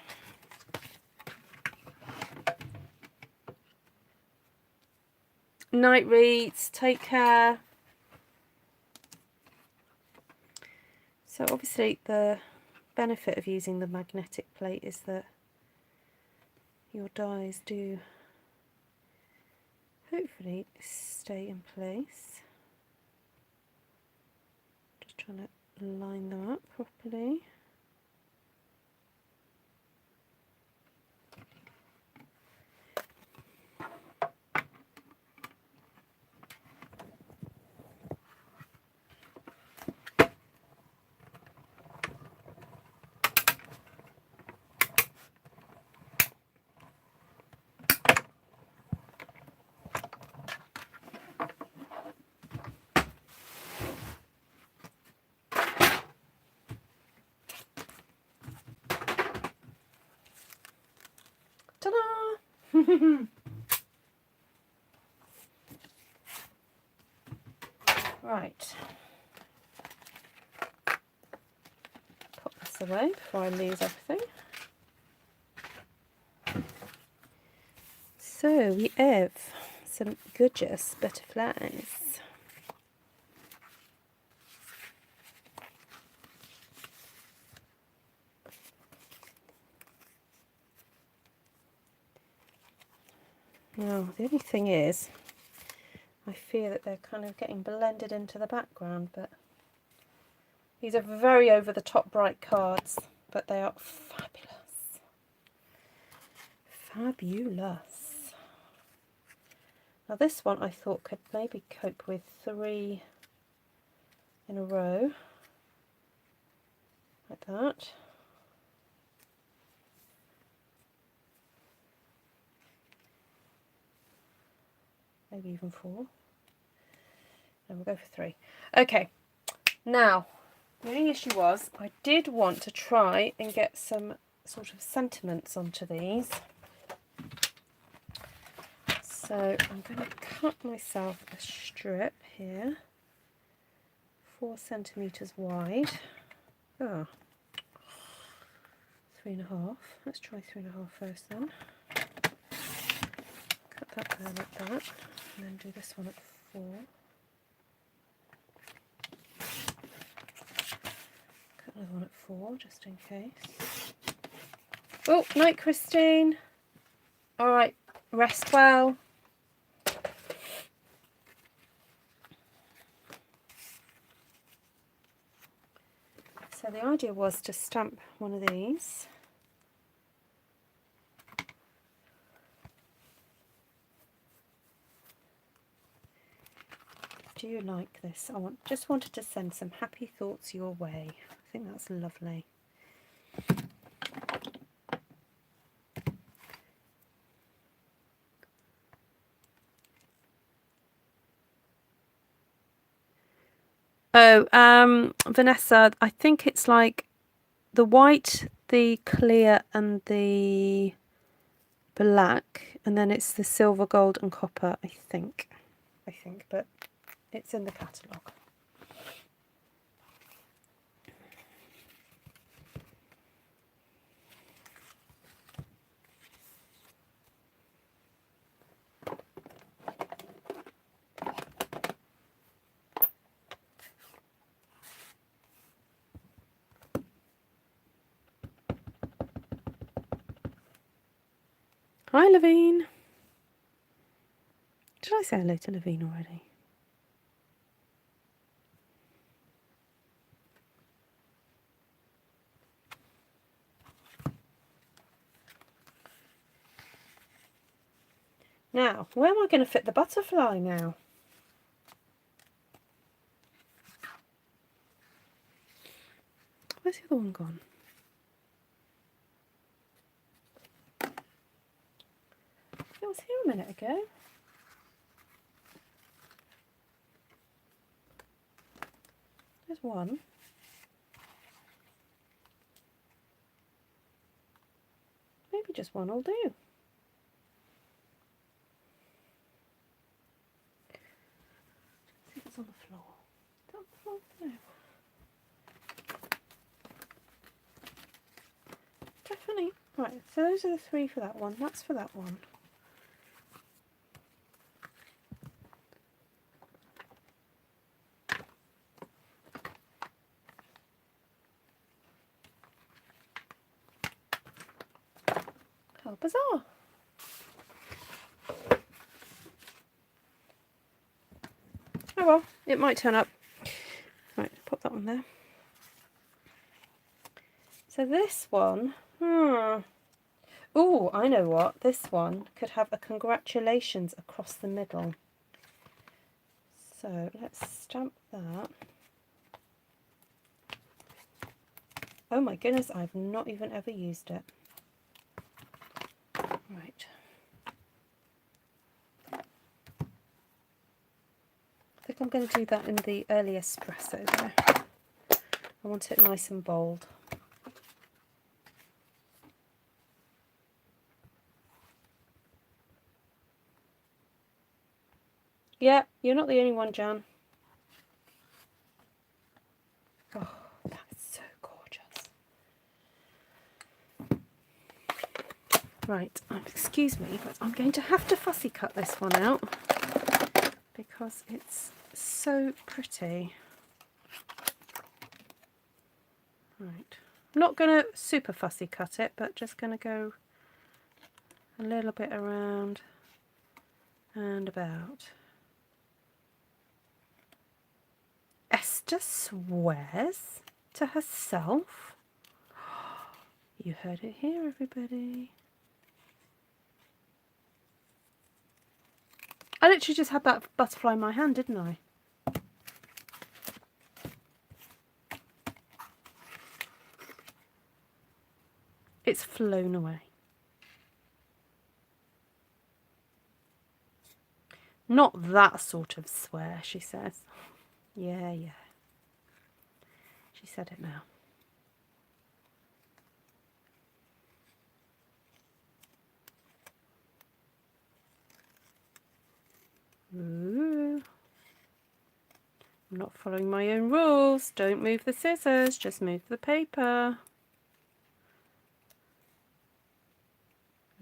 Night reads, take care. So obviously the benefit of using the magnetic plate is that your dies do hopefully stay in place. Just trying to line them up properly. Ta-da! Right. Pop this away before I lose everything. So we have some gorgeous butterflies. Now, the only thing is, I fear that they're kind of getting blended into the background, but these are very over-the-top bright cards, but they are fabulous. Fabulous. Now this one I thought could maybe cope with 3 in a row, like that. Maybe even 4. And we'll go for 3. Okay, now the only issue was I did want to try and get some sort of sentiments onto these. So I'm going to cut myself a strip here, 4 centimetres wide. Ah, 3.5. Let's try 3.5 first then. Cut that there like that, and then do this one at 4. Cut another one at 4 just in case. Oh, night, Christine. All right, rest well. So the idea was to stamp one of these Do you like this? Just wanted to send some happy thoughts your way. I think that's lovely. Oh, Vanessa, I think it's like the white, the clear and the black, and then it's the silver, gold and copper, I think, but it's in the catalogue. Hi, Levine. Did I say hello to Levine already? Now, where am I going to fit the butterfly now? Where's the other one gone? It was here a minute ago. There's one. Maybe just one will do. I think it's on the floor. Is that on the floor? No. Definitely. Right, so those are the three for that one. That's for that one. How bizarre. Oh well, it might turn up. Right, pop that one there. So this one, oh, I know what. This one could have a congratulations across the middle. So let's stamp that. Oh my goodness, I've not even ever used it. Right. I think I'm going to do that in the early espresso there. I want it nice and bold. Yeah, you're not the only one, Jan. Oh, that's so gorgeous. Right, excuse me, but I'm going to have to fussy cut this one out because it's so pretty. Right, I'm not going to super fussy cut it, but just going to go a little bit around and about. Esther swears to herself. You heard it here, everybody. I literally just had that butterfly in my hand, didn't I? It's flown away. Not that sort of swear, she says. Yeah, yeah. She said it now. Ooh. I'm not following my own rules. Don't move the scissors, just move the paper.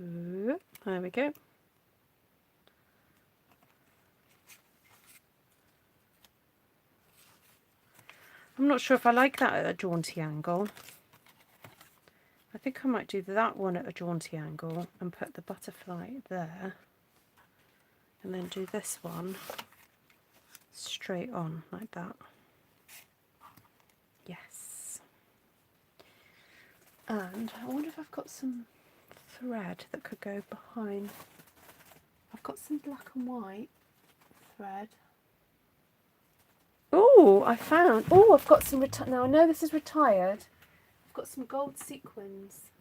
Ooh. There we go. I'm not sure if I like that at a jaunty angle. I think I might do that one at a jaunty angle and put the butterfly there. And then do this one straight on like that. Yes. And I wonder if I've got some thread that could go behind. I've got some black and white thread. Oh, I found. Oh, I've got some. Now I know this is retired. I've got some gold sequins.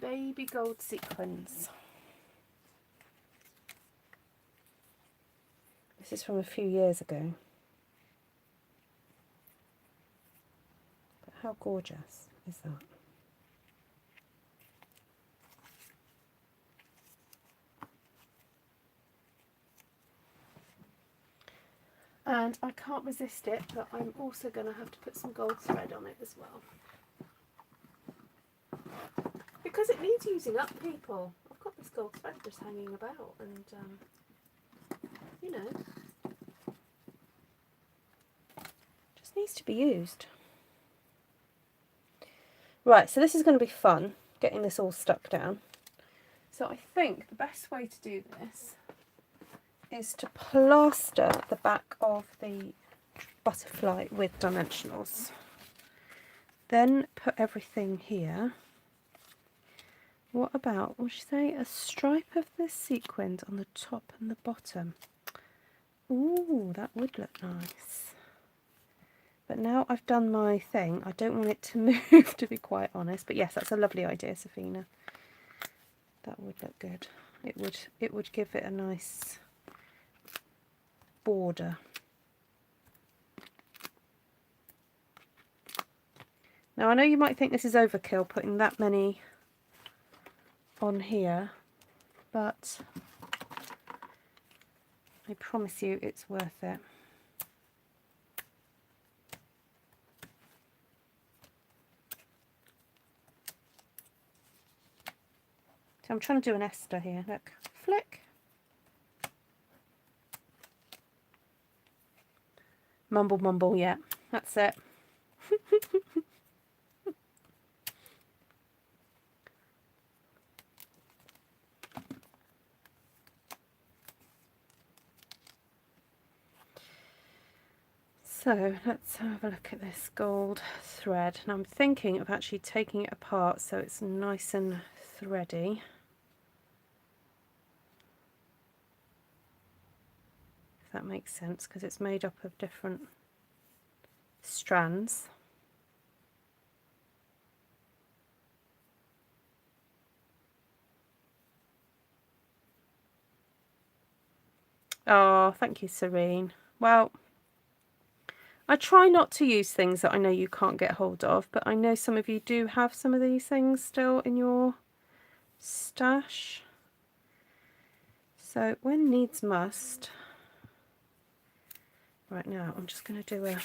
Baby gold sequins. This is from a few years ago. But how gorgeous is that? And I can't resist it, but I'm also going to have to put some gold thread on it as well. Because it needs using up, people. I've got this gold thread just hanging about and, you know, just needs to be used. Right, so this is going to be fun, getting this all stuck down. So I think the best way to do this is to plaster the back of the butterfly with dimensionals. Then put everything here. What about, would you say, a stripe of this sequins on the top and the bottom? Ooh, that would look nice. But now I've done my thing, I don't want it to move, to be quite honest. But yes, that's a lovely idea, Safina. That would look good. It would give it a nice border. Now I know you might think this is overkill, putting that many on here, but I promise you it's worth it. So I'm trying to do an Esther here, look, flick. Mumble mumble, yeah, that's it. So let's have a look at this gold thread. Now I'm thinking of actually taking it apart so it's nice and thready. If that makes sense, because it's made up of different strands. Oh, thank you, Serene. Well, I try not to use things that I know you can't get hold of, but I know some of you do have some of these things still in your stash. So when needs must. Right, now I'm just going to do a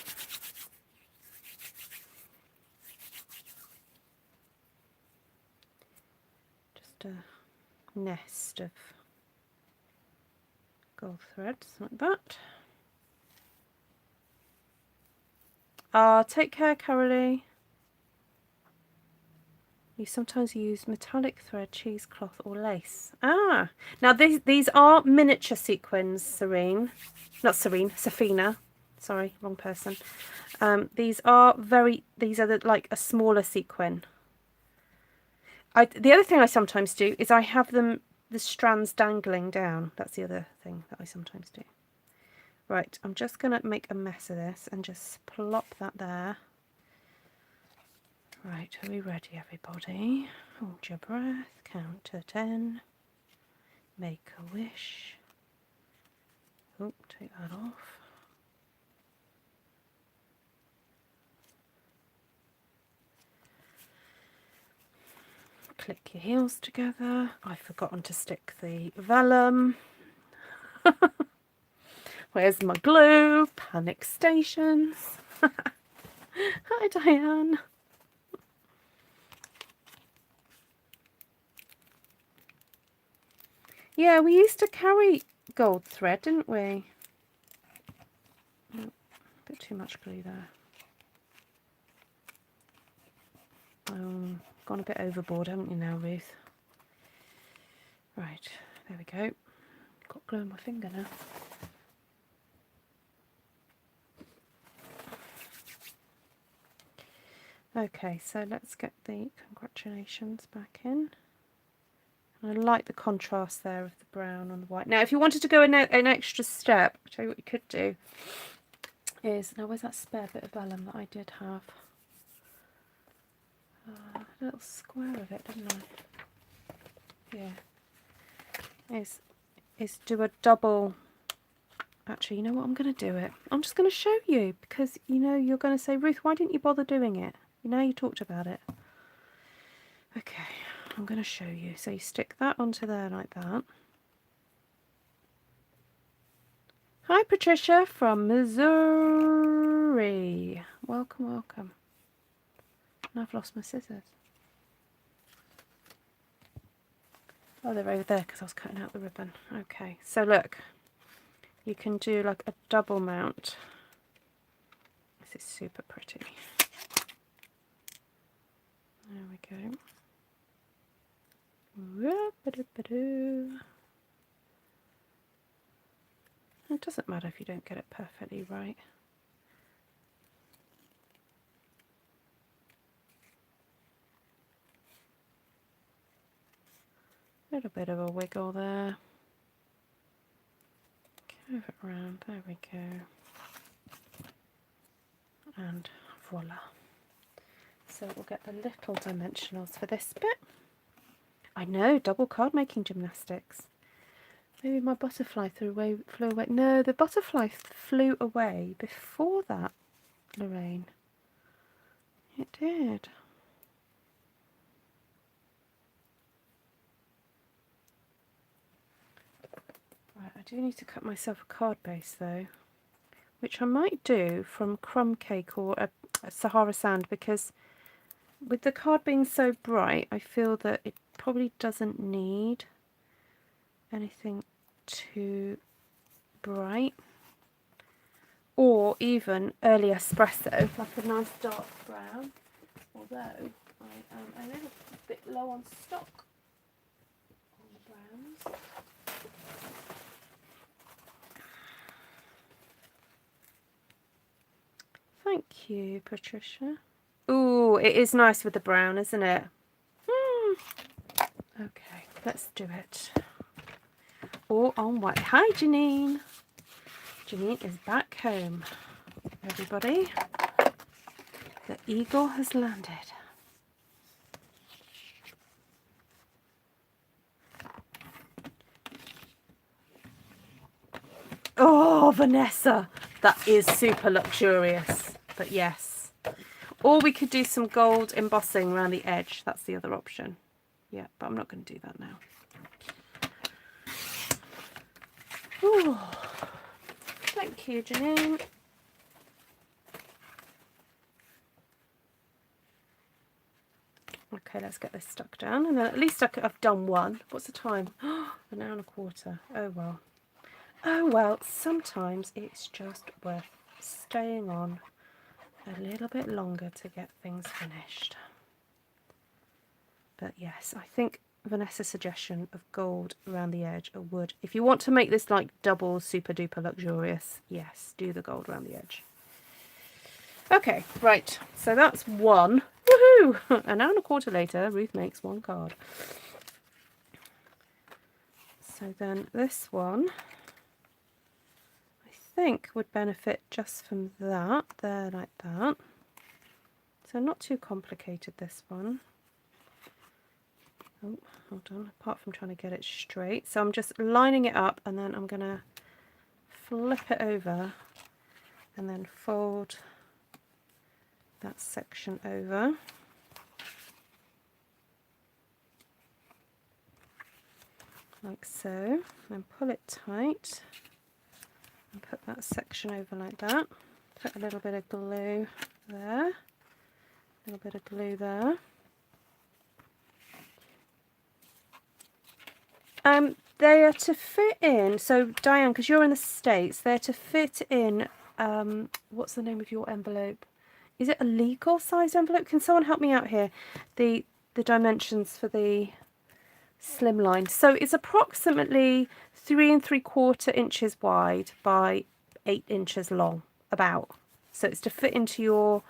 nest of gold threads like that. Take care, Carolee. You sometimes use metallic thread, cheesecloth or lace. Now these are miniature sequins, Serene. Not Serene, Safina. Sorry, wrong person. These are like a smaller sequin. The other thing I sometimes do is I have the strands dangling down. That's the other thing that I sometimes do. Right, I'm just going to make a mess of this and just plop that there. Right, are we ready, everybody? Hold your breath, count to 10. Make a wish. Oh, take that off. Click your heels together. I've forgotten to stick the vellum. Where's my glue? Panic stations. Hi, Diane. Yeah, we used to carry gold thread, didn't we? Oh, a bit too much glue there. Gone a bit overboard, haven't you now, Ruth? Right, there we go. Got glue on my finger now. Okay, so let's get the congratulations back in. And I like the contrast there of the brown on the white. Now, if you wanted to go an extra step, I'll tell you what you could do is, now where's that spare bit of vellum that I did have? A little square of it, didn't I? Yeah. Is do a double. Actually, you know what? I'm going to do it. I'm just going to show you because, you know, you're going to say, Ruth, why didn't you bother doing it? You know, you talked about it. Okay, I'm going to show you. So you stick that onto there like that. Hi, Patricia from Missouri. Welcome, welcome. And I've lost my scissors. Oh, they're over there because I was cutting out the ribbon. Okay, so look. You can do like a double mount. This is super pretty. There we go. It doesn't matter if you don't get it perfectly right. A little bit of a wiggle there. Curve it around, there we go. And voila. So we'll get the little dimensionals for this bit. I know, double card making gymnastics. Maybe my butterfly flew away. No, the butterfly flew away before that, Lorraine. It did. Right, I do need to cut myself a card base though, which I might do from crumb cake or a Sahara sand, because with the card being so bright, I feel that it probably doesn't need anything too bright. Or even early espresso, like a nice dark brown, although I am a little bit low on stock on the browns. Thank you, Patricia. Ooh, it is nice with the brown, isn't it? Okay, let's do it. All on white. Hi, Janine. Janine is back home. Everybody, the eagle has landed. Oh, Vanessa, that is super luxurious. But yes. Or we could do some gold embossing around the edge. That's the other option. Yeah, but I'm not going to do that now. Ooh. Thank you, Janine. Okay, let's get this stuck down. And then at least I've done one. What's the time? An hour and a quarter. Oh, well. Oh, well, sometimes it's just worth staying on a little bit longer to get things finished. But yes, I think Vanessa's suggestion of gold around the edge or wood. If you want to make this like double super duper luxurious, yes, do the gold around the edge. Okay, right, so that's one. Woohoo! An hour and a quarter later, Ruth makes one card. So then this one, I think, would benefit just from that, there like that. So not too complicated, this one. Oh, hold on, apart from trying to get it straight. So I'm just lining it up and then I'm going to flip it over and then fold that section over. Like so. Then pull it tight and put that section over like that. Put a little bit of glue there. A little bit of glue there. They are to fit in, so Diane, because you're in the States, they're to fit in, what's the name of your envelope? Is it a legal size envelope? Can someone help me out here? The dimensions for the slimline. So it's approximately 3 3/4 inches wide by 8 inches long, about. So it's to fit into your,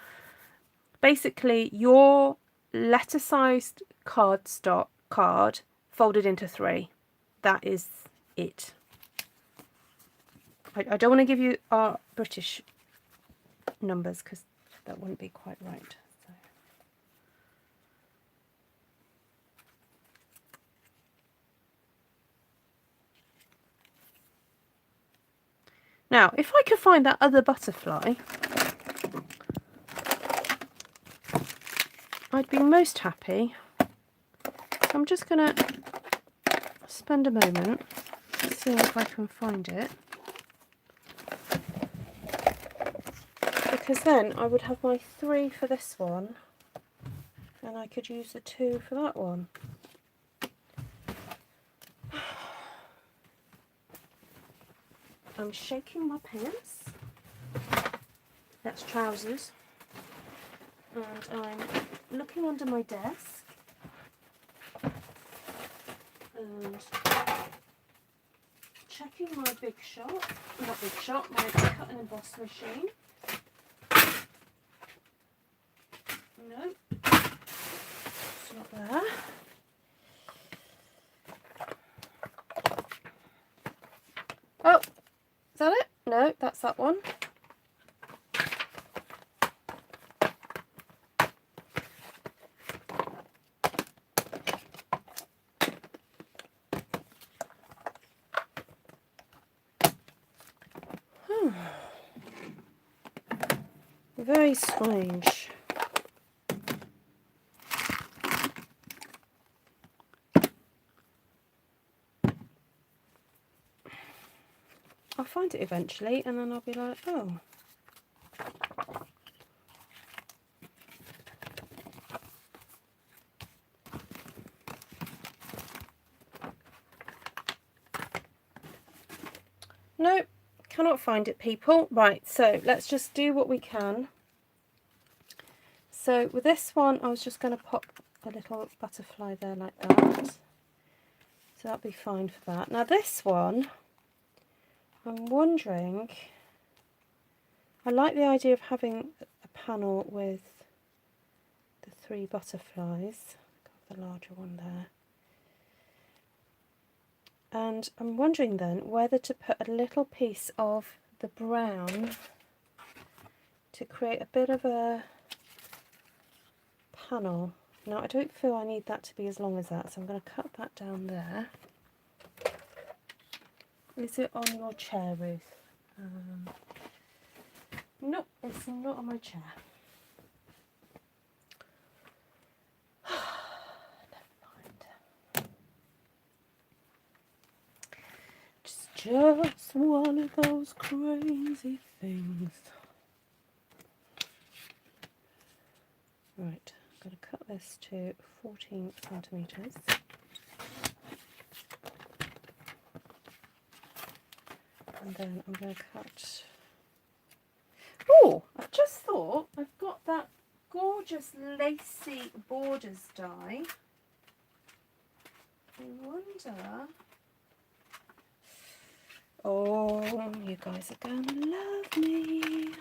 basically your letter-sized card folded into 3. That is it. I don't want to give you our British numbers because that wouldn't be quite right. So. Now, if I could find that other butterfly, I'd be most happy. So I'm just going to spend a moment seeing if I can find it. Because then I would have my 3 for this one, and I could use the 2 for that one. I'm shaking my pants. That's trousers. And I'm looking under my desk. And checking my big shot. Not big shot, my cut and emboss machine. No, it's not there. Oh, is that it? No, that's that one. Very strange. I'll find it eventually and then I'll be like, oh. Nope, cannot find it, people. Right, so let's just do what we can. So with this one, I was just going to pop a little butterfly there like that. So that'll be fine for that. Now this one, I'm wondering, I like the idea of having a panel with the 3 butterflies. Got the larger one there. And I'm wondering then whether to put a little piece of the brown to create a bit of a panel. Now I don't feel I need that to be as long as that, so I'm going to cut that down there. Is it on your chair, Ruth? Nope, it's not on my chair. Never mind. It's just one of those crazy things. Right, I'm going to cut this to 14 centimetres. And then I'm going to cut... Oh, I've just thought I've got that gorgeous lacy borders die. I wonder... Oh, you guys are going to love me.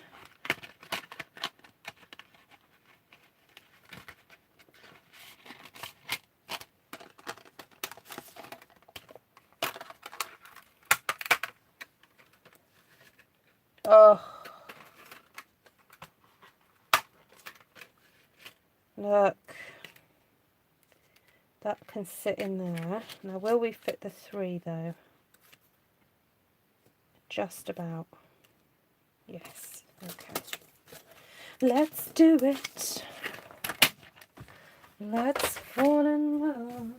Oh, look, that can sit in there. Now, will we fit the 3 though? Just about. Yes, okay. Let's do it. Let's fall in love.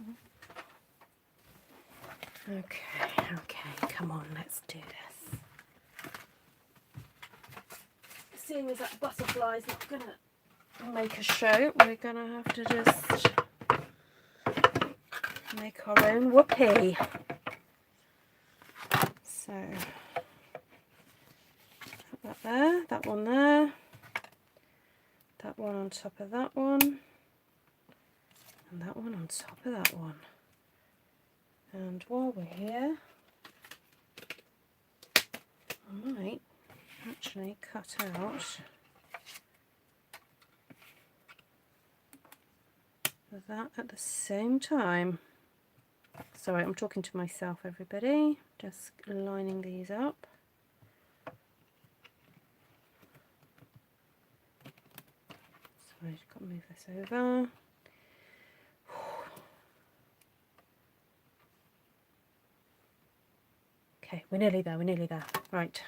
Okay, come on, let's do this. Seeing as that butterfly's not going to make a show, we're going to have to just make our own whoopee. So, put that there, that one there, that one on top of that one, and that one on top of that one. And while we're here, I might actually cut out that at the same time. Sorry, I'm talking to myself, everybody. Just lining these up. Sorry, I've got to move this over. Okay, we're nearly there, we're nearly there. Right.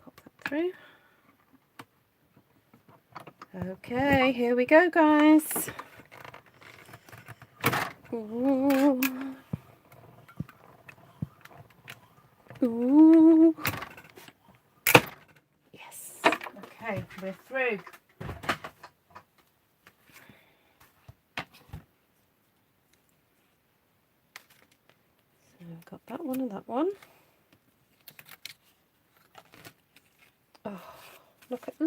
Pop that through. Okay, here we go, guys. Ooh. Ooh. Yes. Okay, we're through. So I've got that one and that one. Oh, look at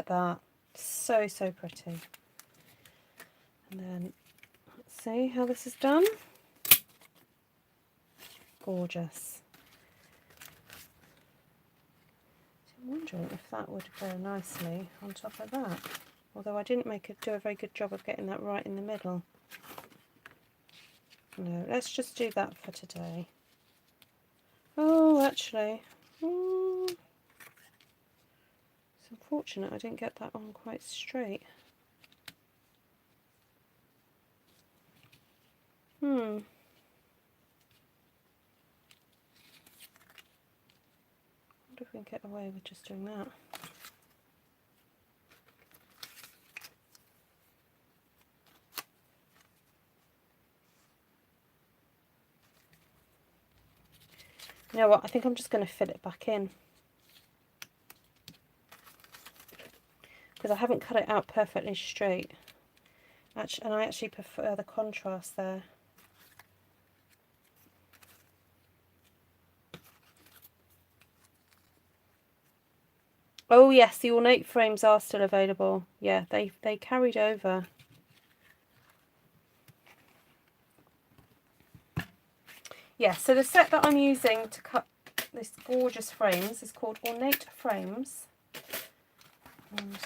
that. So pretty. And then let's see how this is done. Gorgeous. I'm wondering if that would go nicely on top of that. Although I didn't do a very good job of getting that right in the middle. No, let's just do that for today. Oh, actually, it's unfortunate I didn't get that on quite straight. I wonder if we can get away with just doing that. You know what, I think I'm just going to fit it back in. Because I haven't cut it out perfectly straight. And I actually prefer the contrast there. Oh yes, the Ornate Frames are still available. Yeah, they carried over. Yeah, so the set that I'm using to cut this gorgeous frames is called Ornate Frames. And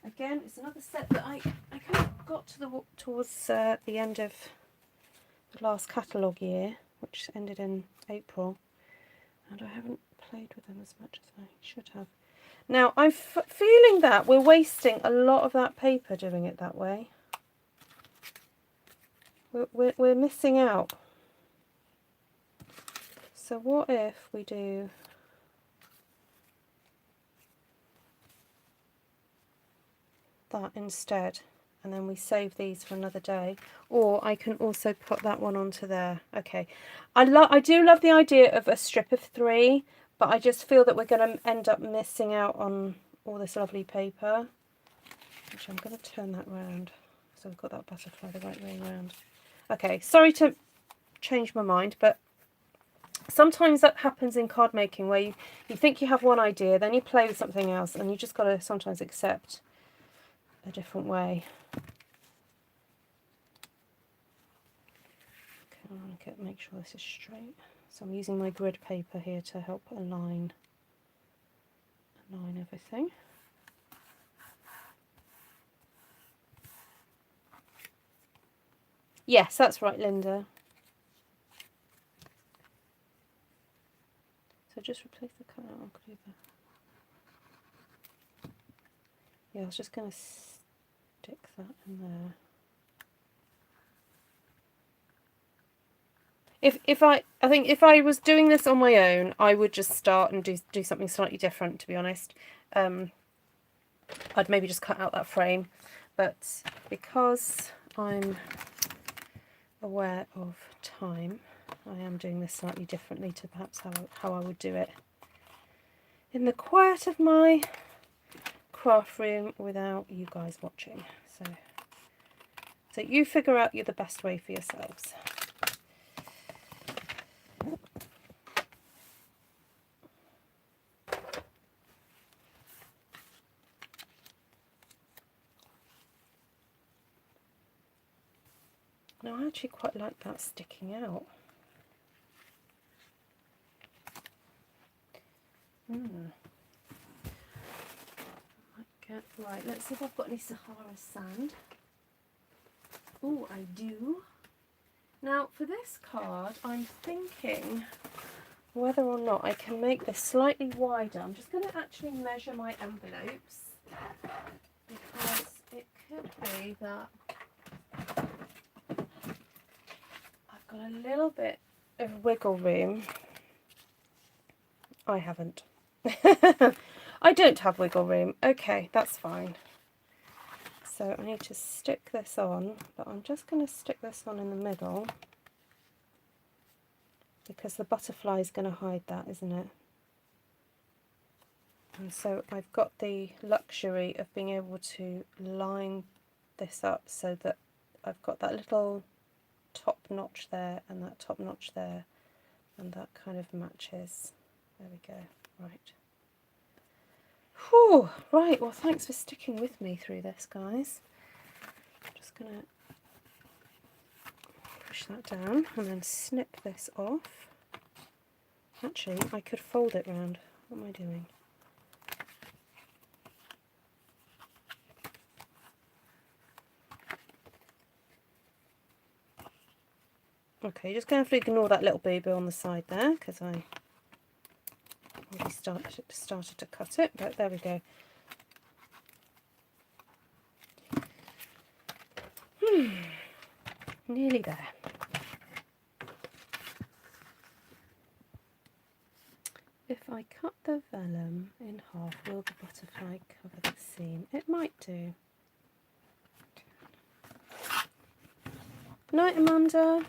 again, it's another set that I kind of got towards the end of the last catalogue year, which ended in April, and I haven't played with them as much as I should have. Now, I'm feeling that we're wasting a lot of that paper doing it that way. We're missing out. So what if we do that instead, and then we save these for another day? Or I can also put that one onto there. Okay, I do love the idea of a strip of 3, but I just feel that we're going to end up missing out on all this lovely paper, which I'm going to turn that round so we've got that butterfly the right way around. Okay, sorry to change my mind, but sometimes that happens in card making, where you think you have one idea, then you play with something else, and you just got to sometimes accept a different way. Okay, I want to make sure this is straight. So I'm using my grid paper here to help align everything. Yes, that's right, Linda. So just replace the colour. I'll do that. Yeah, I was just going to stick that in there. I think if I was doing this on my own, I would just start and do something slightly different, to be honest. I'd maybe just cut out that frame, but because I'm aware of time, I am doing this slightly differently to perhaps how I would do it in the quiet of my craft room without you guys watching. So you figure out the best way for yourselves. Now I actually quite like that sticking out. Right, let's see if I've got any Sahara sand. Oh, I do. Now for this card, I'm thinking whether or not I can make this slightly wider. I'm just going to actually measure my envelopes, because it could be that I've got a little bit of wiggle room. I haven't. I don't have wiggle room. Okay, that's fine. So I need to stick this on, but I'm just going to stick this on in the middle, because the butterfly is going to hide that, isn't it? And so I've got the luxury of being able to line this up so that I've got that little top notch there and that top notch there, and that kind of matches. There we go. Right. Whew. Right, well, thanks for sticking with me through this, guys. I'm just going to push that down and then snip this off. Actually, I could fold it round. What am I doing? Okay, just going to have to ignore that little boo-boo on the side there, because I already started to cut it, but there we go. Nearly there. If I cut the vellum in half, will the butterfly cover the seam? It might do. Night, Amanda.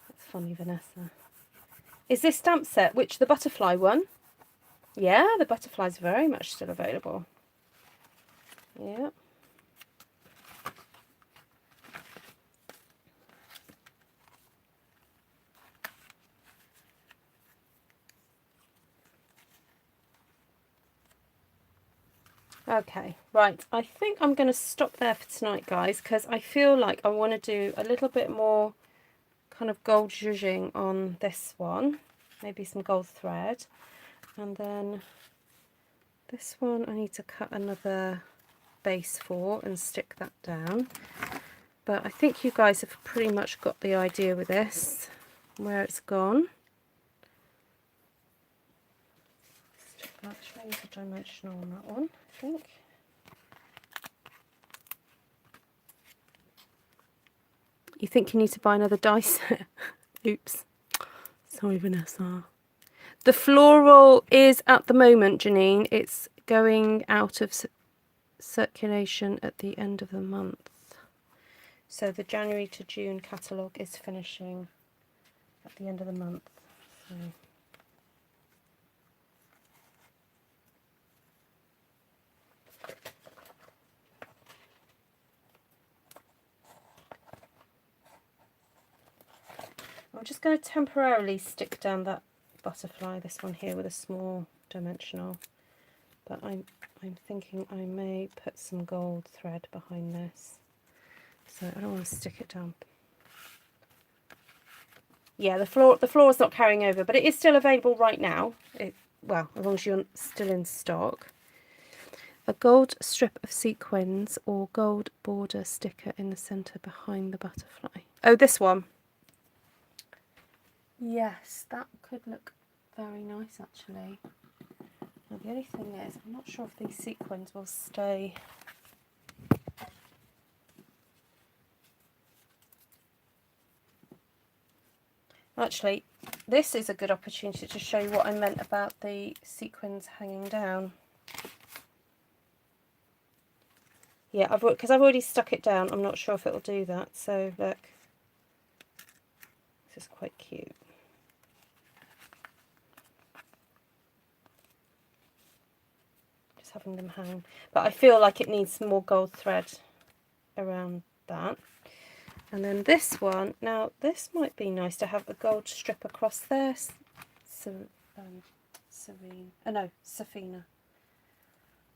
That's funny, Vanessa. Is this stamp set, which, the butterfly one? Yeah, the butterfly's very much still available. Yeah. Okay, right, I think I'm going to stop there for tonight, guys, because I feel like I want to do a little bit more kind of gold zhuzhing on this one, maybe some gold thread, and then this one I need to cut another base for and stick that down. But I think you guys have pretty much got the idea with this, where it's gone. Let's change the dimensional on that one, I think. You think you need to buy another die set? Oops. Sorry, Vanessa. The floral is, at the moment, Janine, it's going out of circulation at the end of the month. So the January to June catalogue is finishing at the end of the month. So. I'm just going to temporarily stick down that butterfly, this one here, with a small dimensional, but I'm thinking I may put some gold thread behind this, so I don't want to stick it down. Yeah, the floor is not carrying over, but it is still available right now. Well, as long as you're still in stock. A gold strip of sequins or gold border sticker in the centre behind the butterfly. Oh, this one. Yes, that could look very nice, actually. Now, the only thing is, I'm not sure if these sequins will stay. Actually, this is a good opportunity to show you what I meant about the sequins hanging down. Yeah, because I've already stuck it down. I'm not sure if it'll do that. So look, this is quite cute. Just having them hang, but I feel like it needs some more gold thread around that. And then this one, now this might be nice to have a gold strip across there. Safina.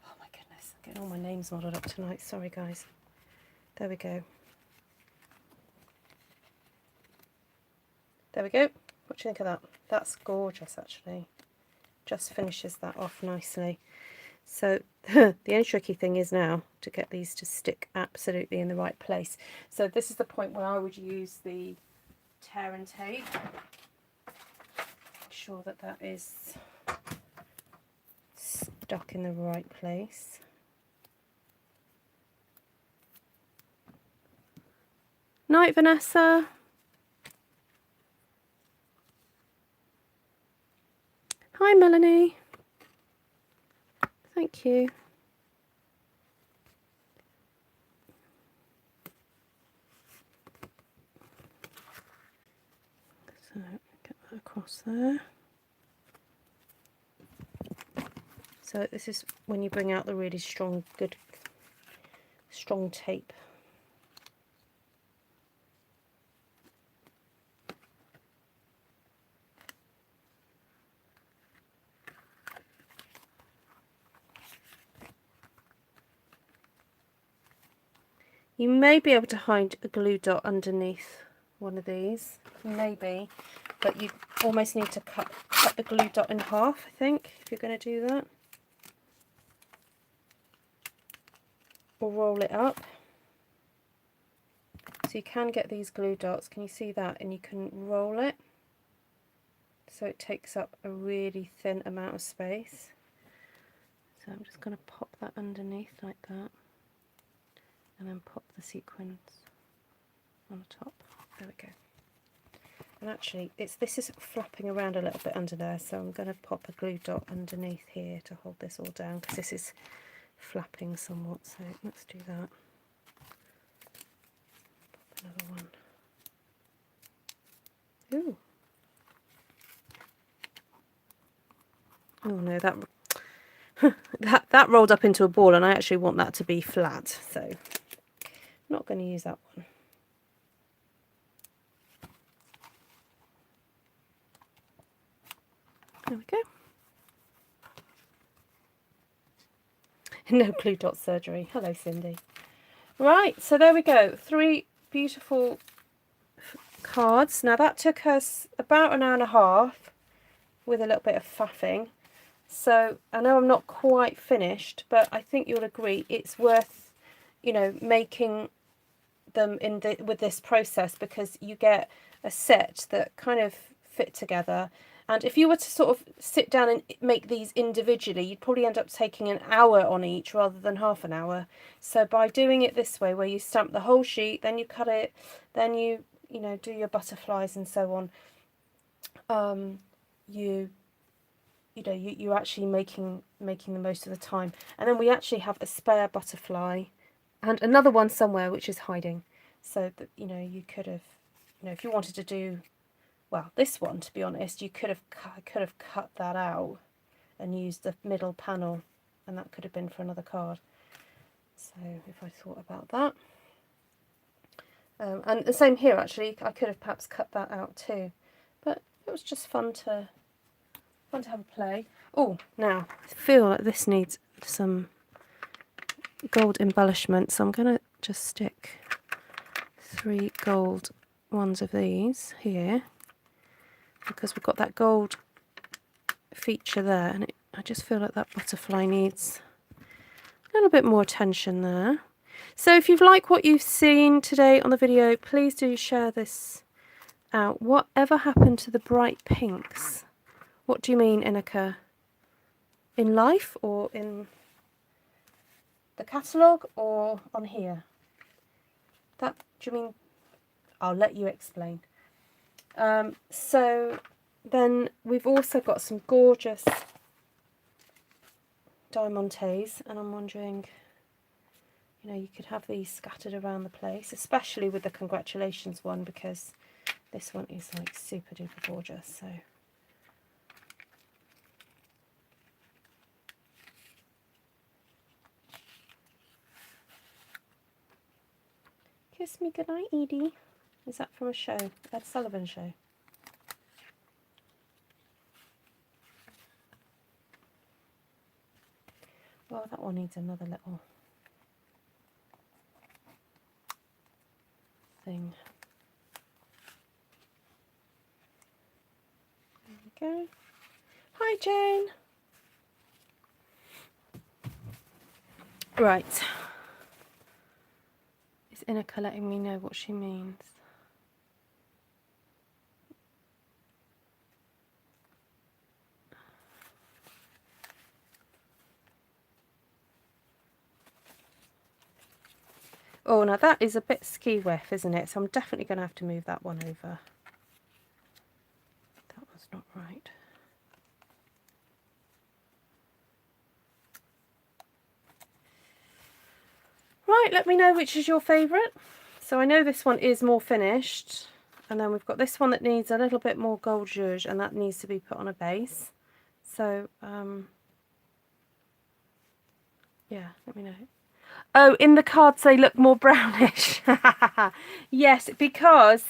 Oh my goodness, I'm getting all my names muddled up tonight. Sorry guys. There we go. There we go. What do you think of that? That's gorgeous actually. Just finishes that off nicely. So the only tricky thing is now to get these to stick absolutely in the right place. So this is the point where I would use the tear and tape. Make sure that that is stuck in the right place. Night, Vanessa. Hi, Melanie. Thank you. So get that across there. So this is when you bring out the really strong, good, strong tape. You may be able to hide a glue dot underneath one of these, maybe, but you almost need to cut the glue dot in half, I think, if you're going to do that. Or roll it up. So you can get these glue dots, can you see that? And you can roll it so it takes up a really thin amount of space. So I'm just going to pop that underneath like that. And then pop the sequins on the top. There we go. And actually, this is flapping around a little bit under there, so I'm going to pop a glue dot underneath here to hold this all down, because this is flapping somewhat. So let's do that. Pop another one. Ooh. Oh no, that rolled up into a ball, and I actually want that to be flat, so I'm not going to use that one. There we go. No glue dot surgery. Hello, Cindy. Right, so there we go. 3 beautiful cards. Now that took us about an hour and a half with a little bit of faffing. So I know I'm not quite finished, but I think you'll agree it's worth, you know, making them with this process, because you get a set that kind of fit together. And if you were to sort of sit down and make these individually, you'd probably end up taking an hour on each rather than half an hour. So by doing it this way, where you stamp the whole sheet, then you cut it, then you know, do your butterflies and so on, you're actually making the most of the time. And then we actually have a spare butterfly and another one somewhere which is hiding, so that, you know, you could have, you know, if you wanted to do, well, this one, to be honest, you could have cut that out and used the middle panel, and that could have been for another card. So if I thought about that, and the same here actually, I could have perhaps cut that out too, but it was just fun to have a play. Oh, now I feel like this needs some gold embellishment, so I'm going to just stick 3 gold ones of these here, because we've got that gold feature there, and I just feel like that butterfly needs a little bit more attention there. So if you've liked what you've seen today on the video, please do share this out. Whatever happened to the bright pinks? What do you mean, Inika? In life, or in the catalogue, or on here? That, do you mean? I'll let you explain. So then we've also got some gorgeous diamantes, and I'm wondering, you know, you could have these scattered around the place, especially with the congratulations one, because this one is like super duper gorgeous. So kiss me goodnight, Edie. Is that from a show? Ed Sullivan show? Well, that one needs another little thing. There we go. Hi, Jane. Right. Is Inika letting me know what she means? Oh, now that is a bit ski-whiff, isn't it? So I'm definitely going to have to move that one over. That one's not right. Right, let me know which is your favourite. So I know this one is more finished. And then we've got this one that needs a little bit more gold zhuzh, and that needs to be put on a base. So, yeah, let me know. Oh, in the cards they look more brownish. Yes, because,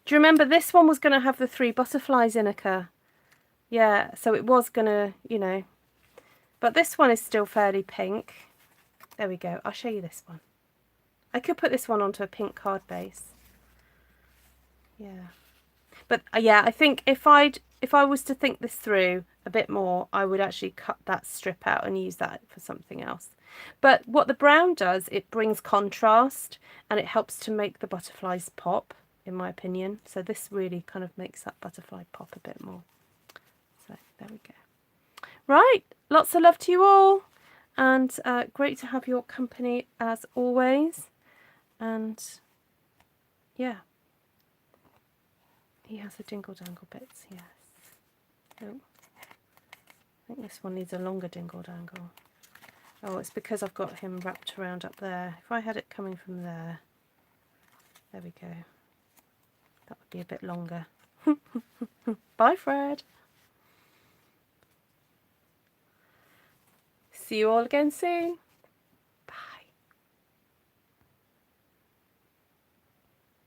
do you remember this one was going to have the 3 butterflies, Inika? Yeah, so it was going to, you know. But this one is still fairly pink. There we go. I'll show you this one. I could put this one onto a pink card base. Yeah. But yeah, I think if I was to think this through a bit more, I would actually cut that strip out and use that for something else. But what the brown does, it brings contrast and it helps to make the butterflies pop, in my opinion. So this really kind of makes that butterfly pop a bit more. So there we go. Right, lots of love to you all, and great to have your company as always. And yeah, he has a dingle dangle bits, yes. Oh, I think this one needs a longer dingle dangle. Oh, it's because I've got him wrapped around up there. If I had it coming from there, there we go. That would be a bit longer. Bye, Fred. See you all again soon.